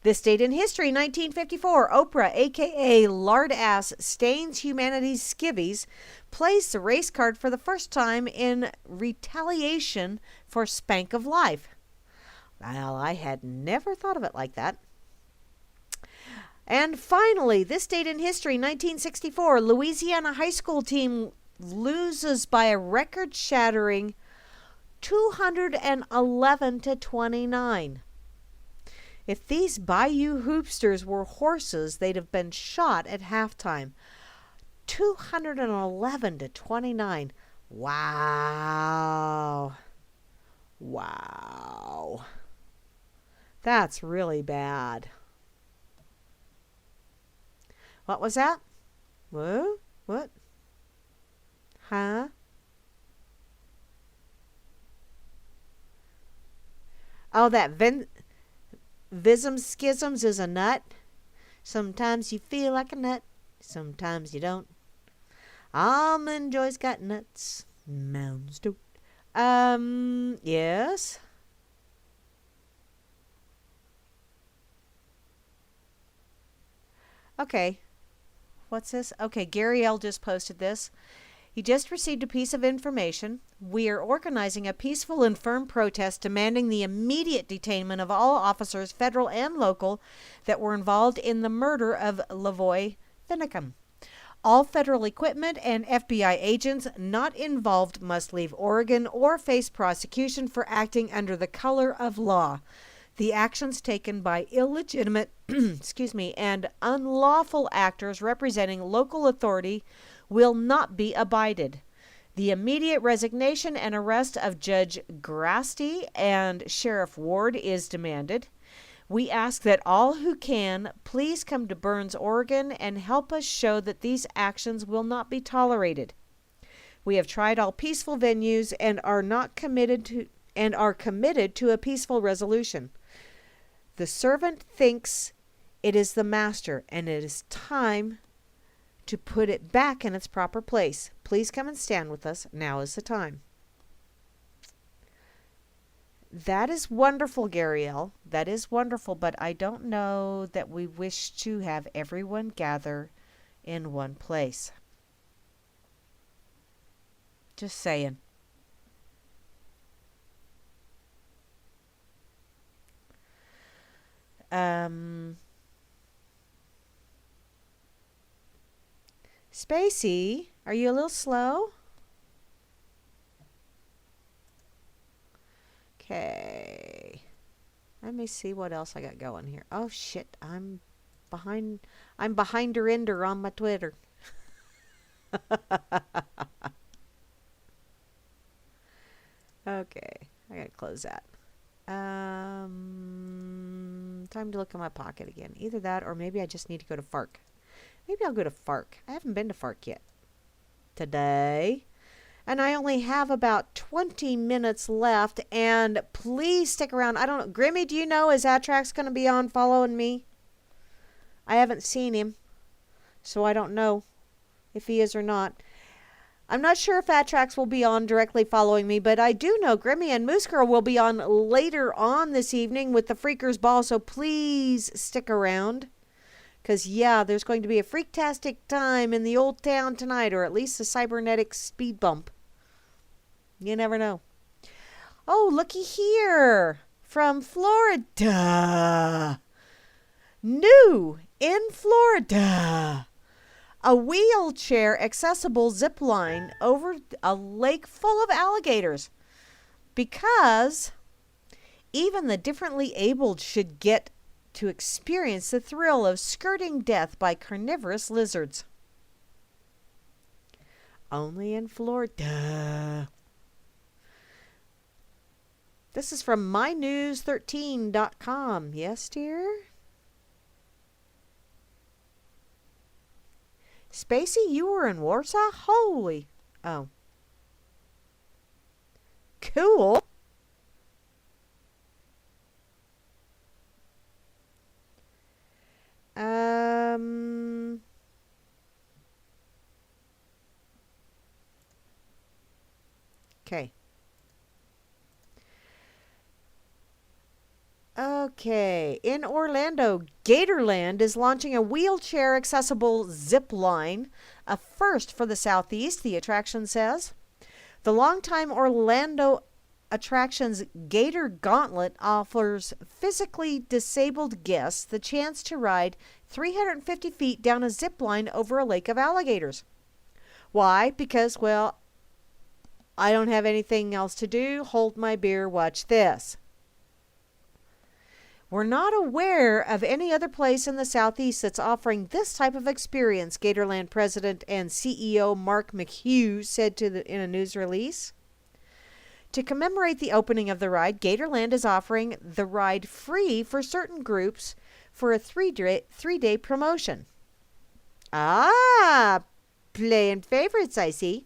This date in history, 1954, Oprah, a.k.a. Lard-Ass Stains Humanity's Skivvies, plays the race card for the first time in retaliation for Spank of Life. Well, I had never thought of it like that. And finally, this date in history, 1964, Louisiana high school team loses by a record-shattering 211-29. If these Bayou Hoopsters were horses, they'd have been shot at halftime. 211-29. Wow. Wow. That's really bad. What was that? Whoa? What? Huh? Oh, that Visms Schisms is a nut. Sometimes you feel like a nut. Sometimes you don't. Almond Joy's got nuts. Mounds don't. Yes. Okay. What's this? Okay, Gary L. just posted this. He just received a piece of information. We are organizing a peaceful and firm protest demanding the immediate detainment of all officers, federal and local, that were involved in the murder of Lavoy Finicum. All federal equipment and FBI agents not involved must leave Oregon or face prosecution for acting under the color of law. The actions taken by illegitimate and unlawful actors representing local authority will not be abided. The immediate resignation and arrest of Judge Grasty and Sheriff Ward is demanded. We ask that all who can please come to Burns, Oregon, and help us show that these actions will not be tolerated. We have tried all peaceful venues and are committed to a peaceful resolution. The servant thinks it is the master, and it is time to put it back in its proper place. Please come and stand with us. Now is the time. That is wonderful, Gary L. That is wonderful, but I don't know that we wish to have everyone gather in one place. Just saying. Spacey, are you a little slow? Okay. Let me see what else I got going here. Oh shit, I'm behind her ender on my Twitter. Okay, I gotta close that. Time to look in my pocket again. Either that or maybe I just need to go to FARC. Maybe I'll go to FARC. I haven't been to FARC yet. Today. And I only have about 20 minutes left. And please stick around. I don't know. Grammy, do you know, is Atrax going to be on following me? I haven't seen him. So I don't know if he is or not. I'm not sure if Atrax will be on directly following me, but I do know Grammy and Moose Girl will be on later on this evening with the Freakers Ball, so please stick around. Because, yeah, there's going to be a freaktastic time in the old town tonight, or at least a cybernetic speed bump. You never know. Oh, looky here. From Florida. New in Florida. A wheelchair accessible zip line over a lake full of alligators. Because even the differently abled should get to experience the thrill of skirting death by carnivorous lizards. Only in Florida. This is from mynews13.com. Yes, dear? Spacey, you were in Warsaw? Holy. Oh. Cool. Okay. Okay. In Orlando, Gatorland is launching a wheelchair-accessible zip line, a first for the Southeast, the attraction says. The longtime Orlando attraction's Gator Gauntlet offers physically disabled guests the chance to ride 350 feet down a zip line over a lake of alligators. Why? Because, well, I don't have anything else to do. Hold my beer, watch this. We're not aware of any other place in the Southeast that's offering this type of experience, Gatorland President and CEO Mark McHugh said in a news release. To commemorate the opening of the ride, Gatorland is offering the ride free for certain groups for a three-day promotion. Ah, playing favorites, I see.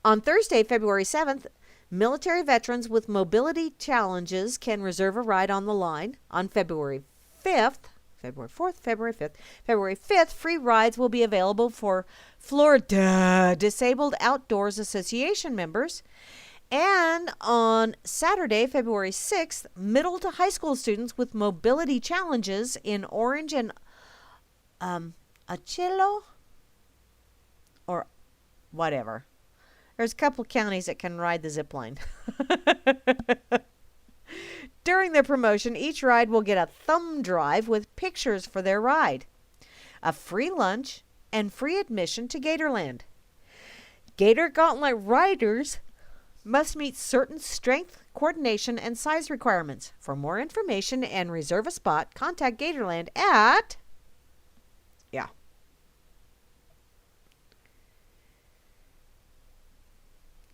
On Thursday, February 7th, military veterans with mobility challenges can reserve a ride on the line. On February 5th, February 4th, February 5th, February 5th, free rides will be available for Florida Disabled Outdoors Association members. And on Saturday, February 6th, middle to high school students with mobility challenges in Orange and Achilo or whatever. There's a couple counties that can ride the zip line. During the promotion, each ride will get a thumb drive with pictures for their ride, a free lunch, and free admission to Gatorland. Gator Gauntlet riders must meet certain strength, coordination, and size requirements. For more information and reserve a spot, contact Gatorland at... Yeah.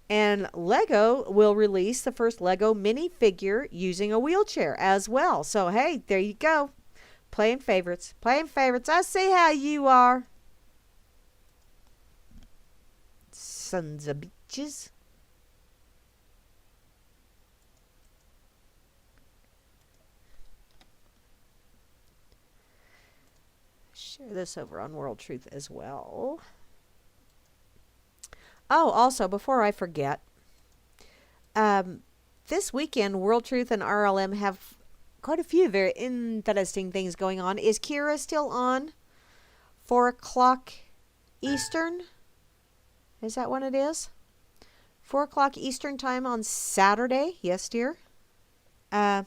And Lego will release the first Lego minifigure using a wheelchair as well. So, hey, there you go. Playing favorites. Playing favorites. I see how you are. Sons of bitches. Share this over on World Truth as well. Oh, also, before I forget, this weekend, World Truth and RLM have quite a few very interesting things going on. Is Kira still on? 4 o'clock Eastern? Is that when it is? 4 o'clock Eastern time on Saturday. Yes, dear. Uh,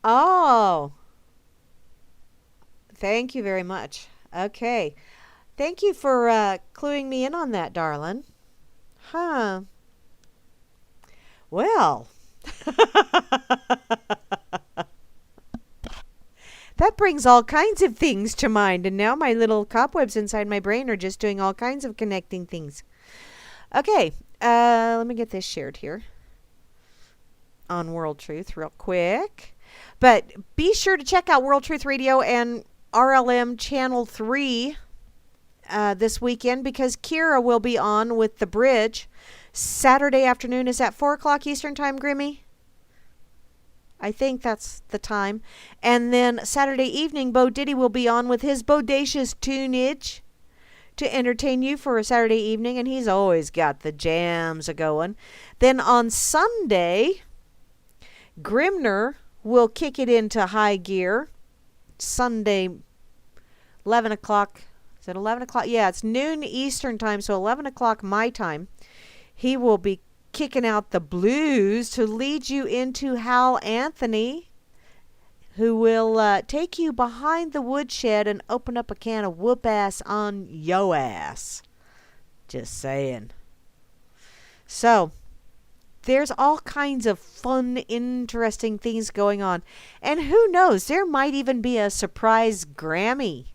oh, thank you very much. Okay. Thank you for cluing me in on that, darling. Huh. Well, that brings all kinds of things to mind, and now my little cobwebs inside my brain are just doing all kinds of connecting things. Okay, let me get this shared here on World Truth real quick. But be sure to check out World Truth Radio and RLM Channel 3 this weekend, because Kira will be on with The Bridge. Saturday afternoon is at 4 o'clock Eastern time, Grimmy? I think that's the time. And then Saturday evening, Bo Diddy will be on with his bodacious tunage to entertain you for a Saturday evening, and he's always got the jams a-going. Then on Sunday, Grimner will kick it into high gear. Sunday, 11 o'clock. Is it 11 o'clock? Yeah, it's noon Eastern time, so 11 o'clock my time. He will be kicking out the blues to lead you into Hal Anthony, who will take you behind the woodshed and open up a can of whoop ass on yo ass. Just saying. So, there's all kinds of fun, interesting things going on. And who knows, there might even be a surprise Grammy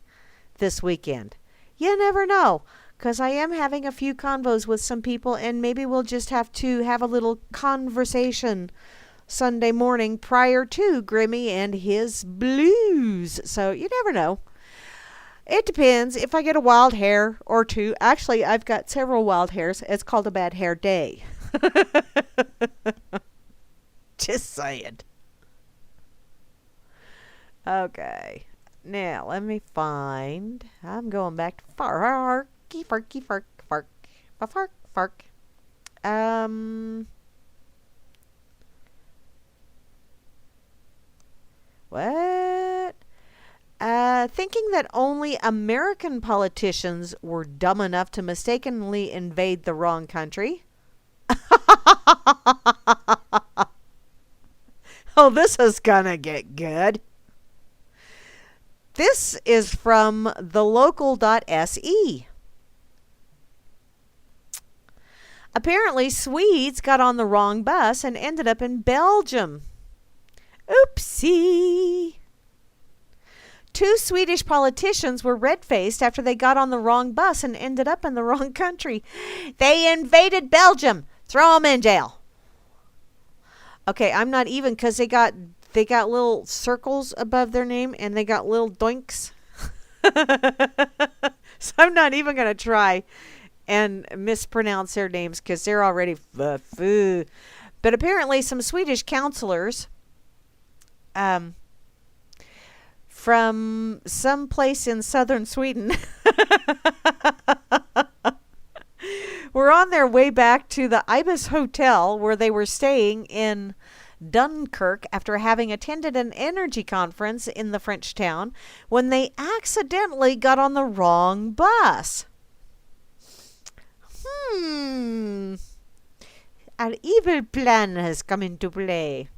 this weekend. You never know. Because I am having a few convos with some people, and maybe we'll just have to have a little conversation Sunday morning prior to Grimmy and his blues. So you never know. It depends if I get a wild hair or two. Actually, I've got several wild hairs. It's called a bad hair day. Just saying. Okay. Now, let me find. I'm going back to far. Farky, fark, fark, fark, fark. What? Thinking that only American politicians were dumb enough to mistakenly invade the wrong country. Oh, this is gonna get good. This is from thelocal.se. Apparently, Swedes got on the wrong bus and ended up in Belgium. Oopsie. 2 Swedish politicians were red-faced after they got on the wrong bus and ended up in the wrong country. They invaded Belgium. Throw them in jail. Okay, I'm not even, because they got little circles above their name and they got little doinks. So I'm not even going to try and mispronounce their names because they're already foo. But apparently some Swedish counselors from some place in southern Sweden were on their way back to the Ibis Hotel where they were staying in Dunkirk after having attended an energy conference in the French town when they accidentally got on the wrong bus. An evil plan has come into play.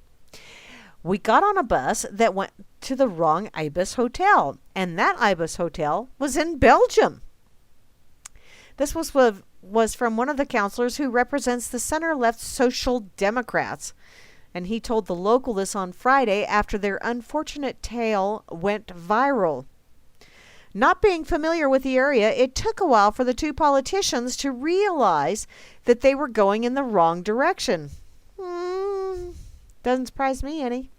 We got on a bus that went to the wrong Ibis Hotel, and that Ibis Hotel was in Belgium. This was from one of the counselors who represents the center-left Social Democrats, and he told the local this on Friday after their unfortunate tale went viral. Not being familiar with the area, it took a while for the 2 politicians to realize that they were going in the wrong direction. Doesn't surprise me any.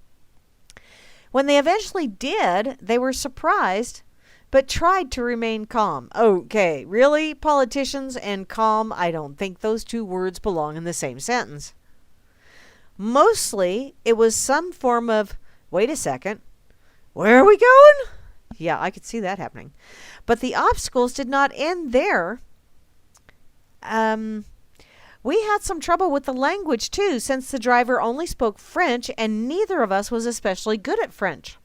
When they eventually did, they were surprised, but tried to remain calm. Okay, really? Politicians and calm? I don't think those 2 words belong in the same sentence. Mostly, it was some form of, wait a second, where are we going? Yeah, I could see that happening. But the obstacles did not end there. We had some trouble with the language, too, since the driver only spoke French and neither of us was especially good at French.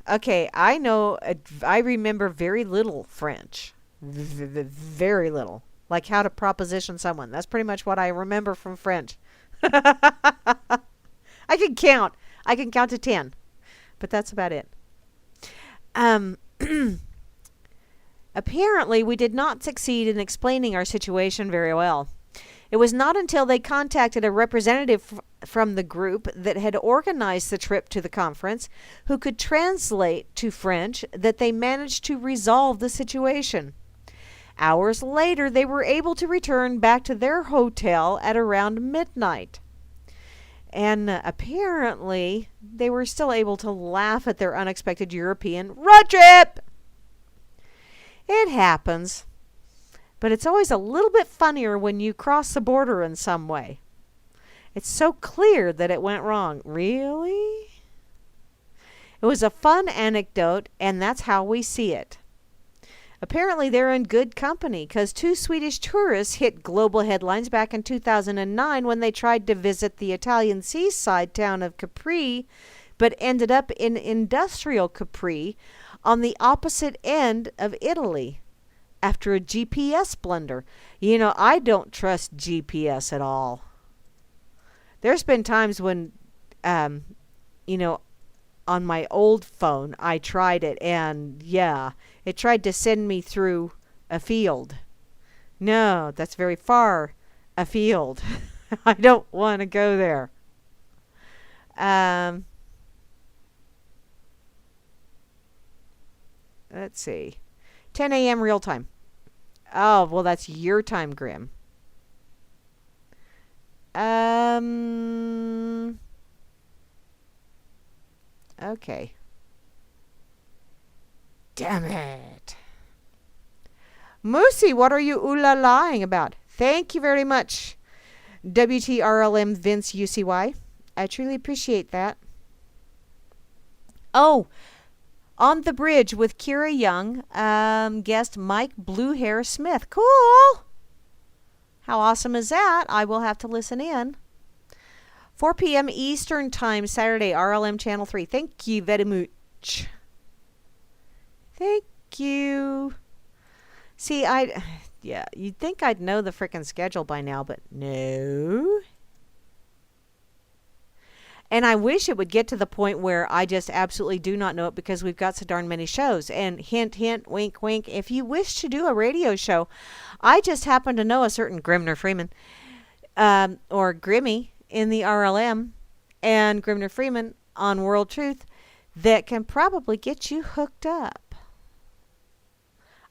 Okay. I know. I remember very little French. Very little. Like how to proposition someone. That's pretty much what I remember from French. I can count. I can count to 10, but that's about it. Um, Apparently, we did not succeed in explaining our situation very well. It was not until they contacted a representative from the group that had organized the trip to the conference who could translate to French that they managed to resolve the situation. Hours later, they were able to return back to their hotel at around midnight. And apparently, they were still able to laugh at their unexpected European road trip. It happens. But it's always a little bit funnier when you cross the border in some way. It's so clear that it went wrong. Really? It was a fun anecdote, and that's how we see it. Apparently, they're in good company because 2 Swedish tourists hit global headlines back in 2009 when they tried to visit the Italian seaside town of Capri, but ended up in industrial Capri on the opposite end of Italy after a GPS blunder. You know, I don't trust GPS at all. There's been times when, you know, on my old phone, I tried it, and yeah, it tried to send me through a field. No, that's very far afield. I don't want to go there. Let's see. 10 a.m. real time. Oh, well, that's your time, Grim. Okay. Damn it. Moosey, what are you ooh-la-laing about? Thank you very much, WTRLM Vince UCY. I truly appreciate that. Oh, on the bridge with Kira Young, guest Mike Blue Hair Smith. Cool. How awesome is that? I will have to listen in. 4 p.m. Eastern Time, Saturday, RLM Channel 3. Thank you very much. Thank you. See, yeah, you'd think I'd know the frickin' schedule by now, but no. And I wish it would get to the point where I just absolutely do not know it because we've got so darn many shows. And hint, hint, wink, wink, if you wish to do a radio show, I just happen to know a certain Grimner Freeman, or Grimmy in the RLM, and Grimner Freeman on World Truth that can probably get you hooked up.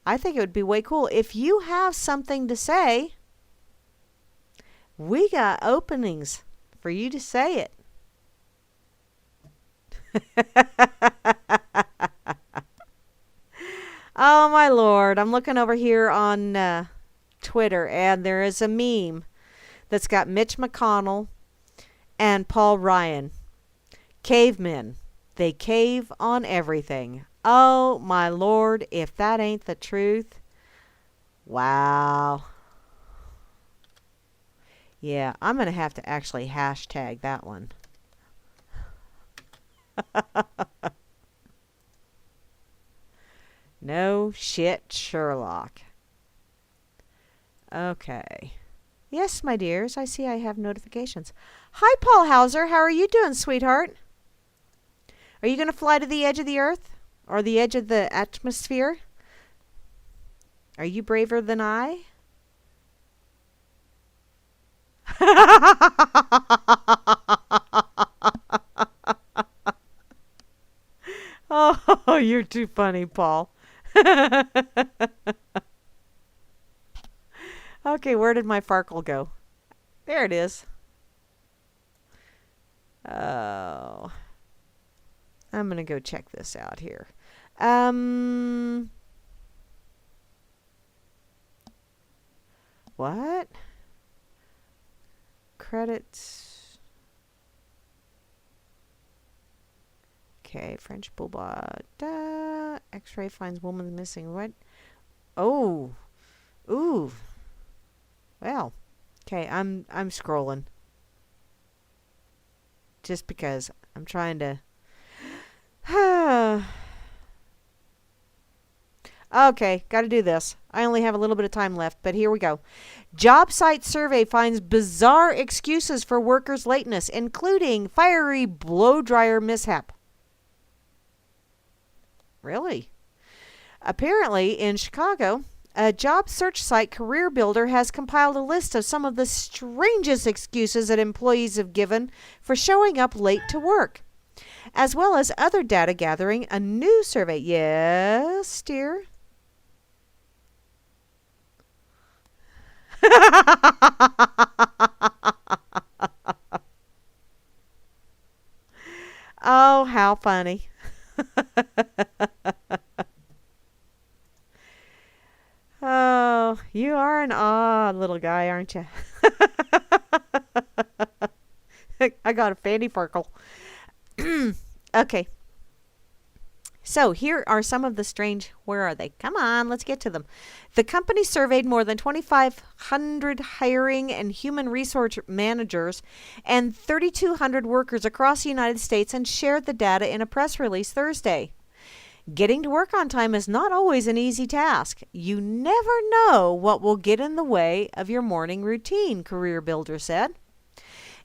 I think it would be way cool. If you have something to say, we got openings for you to say it. Oh my Lord, I'm looking over here on Twitter, and there is a meme that's got Mitch McConnell and Paul Ryan. Cavemen. They cave on everything. Oh my Lord, if that ain't the truth. Wow. Yeah, I'm going to have to actually hashtag that one. No shit, Sherlock. Okay. Yes, my dears, I see I have notifications. Hi, Paul Hauser. How are you doing, sweetheart? Are you going to fly to the edge of the earth? Or the edge of the atmosphere? Are you braver than I? Oh, you're too funny, Paul. Okay, where did my Farkle go? There it is. Oh. I'm going to go check this out here. What? Credits. Okay, French Bulldog. X-ray finds woman missing. What? Oh. Ooh. Well. Okay, I'm scrolling. Just because I'm trying to Okay, got to do this. I only have a little bit of time left, but here we go. Job site survey finds bizarre excuses for workers' lateness, including fiery blow dryer mishap. Really? Apparently, in Chicago, a job search site, Career Builder, has compiled a list of some of the strangest excuses that employees have given for showing up late to work, as well as other data gathering. A new survey. Yes, dear? Oh, how funny. Oh, you are an odd little guy, aren't you? I got a fanny farkle. Okay. So here are some of the strange, where are they? Come on, let's get to them. The company surveyed more than 2,500 hiring and human resource managers and 3,200 workers across the United States and shared the data in a press release Thursday. Getting to work on time is not always an easy task. You never know what will get in the way of your morning routine, Career Builder said.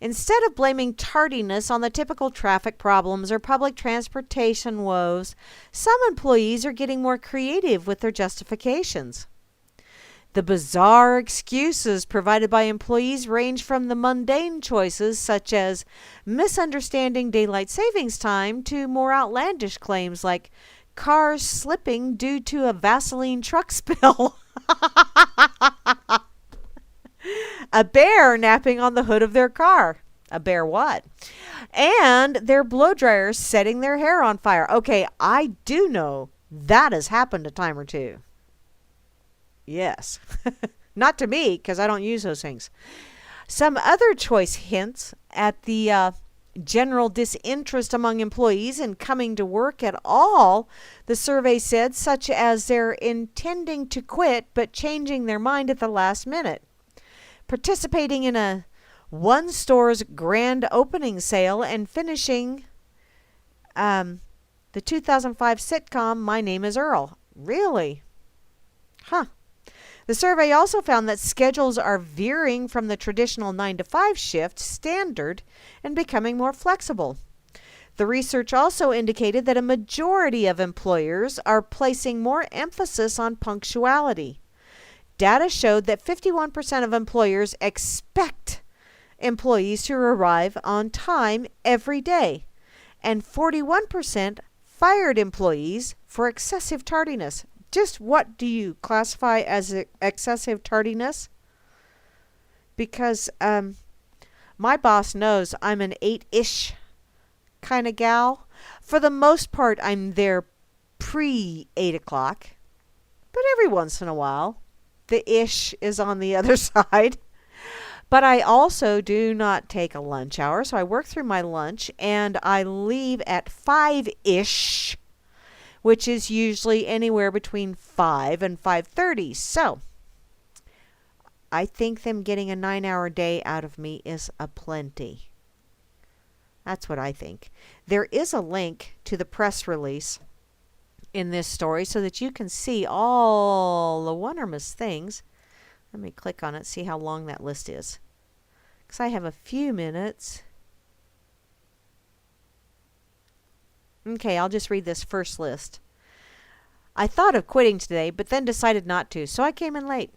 Instead of blaming tardiness on the typical traffic problems or public transportation woes, some employees are getting more creative with their justifications. The bizarre excuses provided by employees range from the mundane choices such as misunderstanding daylight savings time to more outlandish claims like cars slipping due to a Vaseline truck spill. A bear napping on the hood of their car. A bear what? And their blow dryers setting their hair on fire. Okay, I do know that has happened a time or two. Yes. Not to me, because I don't use those things. Some other choice hints at the general disinterest among employees in coming to work at all, the survey said, such as they're intending to quit but changing their mind at the last minute. Participating in one store's grand opening sale and finishing the 2005 sitcom My Name is Earl. Really? Huh. The survey also found that schedules are veering from the traditional 9-to-5 shift standard and becoming more flexible. The research also indicated that a majority of employers are placing more emphasis on punctuality. Data showed that 51% of employers expect employees to arrive on time every day, and 41% fired employees for excessive tardiness. Just what do you classify as excessive tardiness? Because my boss knows I'm an 8-ish kind of gal. For the most part, I'm there pre-8 o'clock, but every once in a while, the ish is on the other side. But I also do not take a lunch hour, so I work through my lunch and I leave at 5-ish, which is usually anywhere between 5 and 5:30. So I think them getting a 9-hour day out of me is a plenty. That's what I think. There is a link to the press release in this story so that you can see all the wonderful things. Let me click on it, see how long that list is. Because I have a few minutes. Okay, I'll just read this first list. I thought of quitting today, but then decided not to, so I came in late.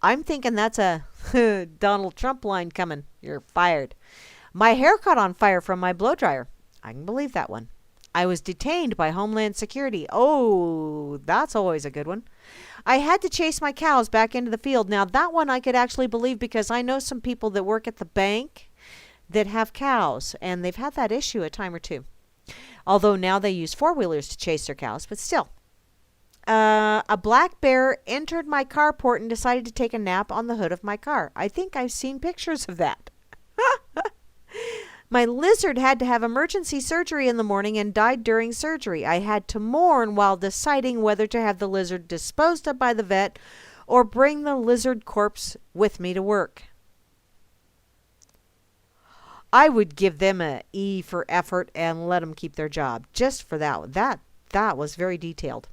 I'm thinking that's a Donald Trump line coming. You're fired. My hair caught on fire from my blow dryer. I can believe that one. I was detained by Homeland Security. Oh, that's always a good one. I had to chase my cows back into the field. Now, that one I could actually believe because I know some people that work at the bank that have cows, and they've had that issue a time or two. Although now they use four-wheelers to chase their cows, but still. A black bear entered my carport and decided to take a nap on the hood of my car. I think I've seen pictures of that. My lizard had to have emergency surgery in the morning and died during surgery. I had to mourn while deciding whether to have the lizard disposed of by the vet or bring the lizard corpse with me to work. I would give them a E for effort and let them keep their job just for that. That was very detailed.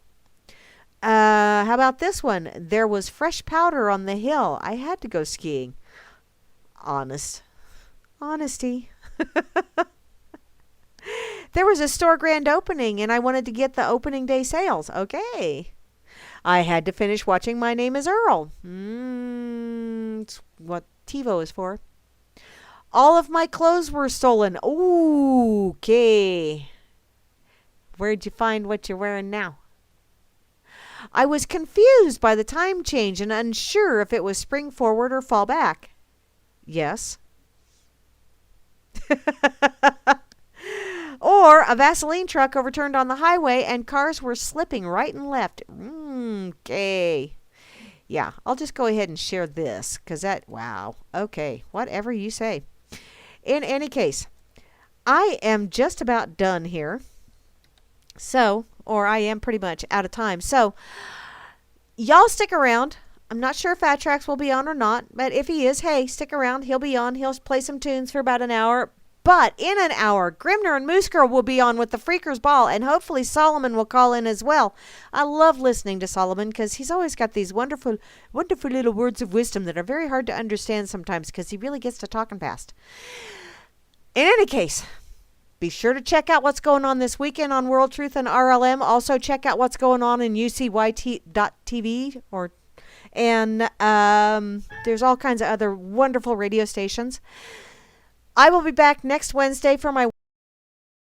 How about this one? There was fresh powder on the hill. I had to go skiing. Honesty. There was a store grand opening and I wanted to get the opening day sales. Okay. I had to finish watching My Name is Earl. It's what TiVo is for. All of my clothes were stolen. Ooh, okay. Where'd you find what you're wearing now? I was confused by the time change and unsure if it was spring forward or fall back. Yes. Or a Vaseline truck overturned on the highway and cars were slipping right and left. Okay. Yeah, I'll just go ahead and share this because wow. Okay, whatever you say. In any case, I am just about done here. So, or I am pretty much out of time. So, y'all stick around. I'm not sure if Fat Tracks will be on or not, but if he is, hey, stick around. He'll be on. He'll play some tunes for about an hour. But in an hour, Grimner and Moose Girl will be on with the Freakers Ball, and hopefully Solomon will call in as well. I love listening to Solomon because he's always got these wonderful, wonderful little words of wisdom that are very hard to understand sometimes because he really gets to talking fast. In any case, be sure to check out what's going on this weekend on World Truth and RLM. Also, check out what's going on in UCYT.tv and there's all kinds of other wonderful radio stations. I will be back next Wednesday for my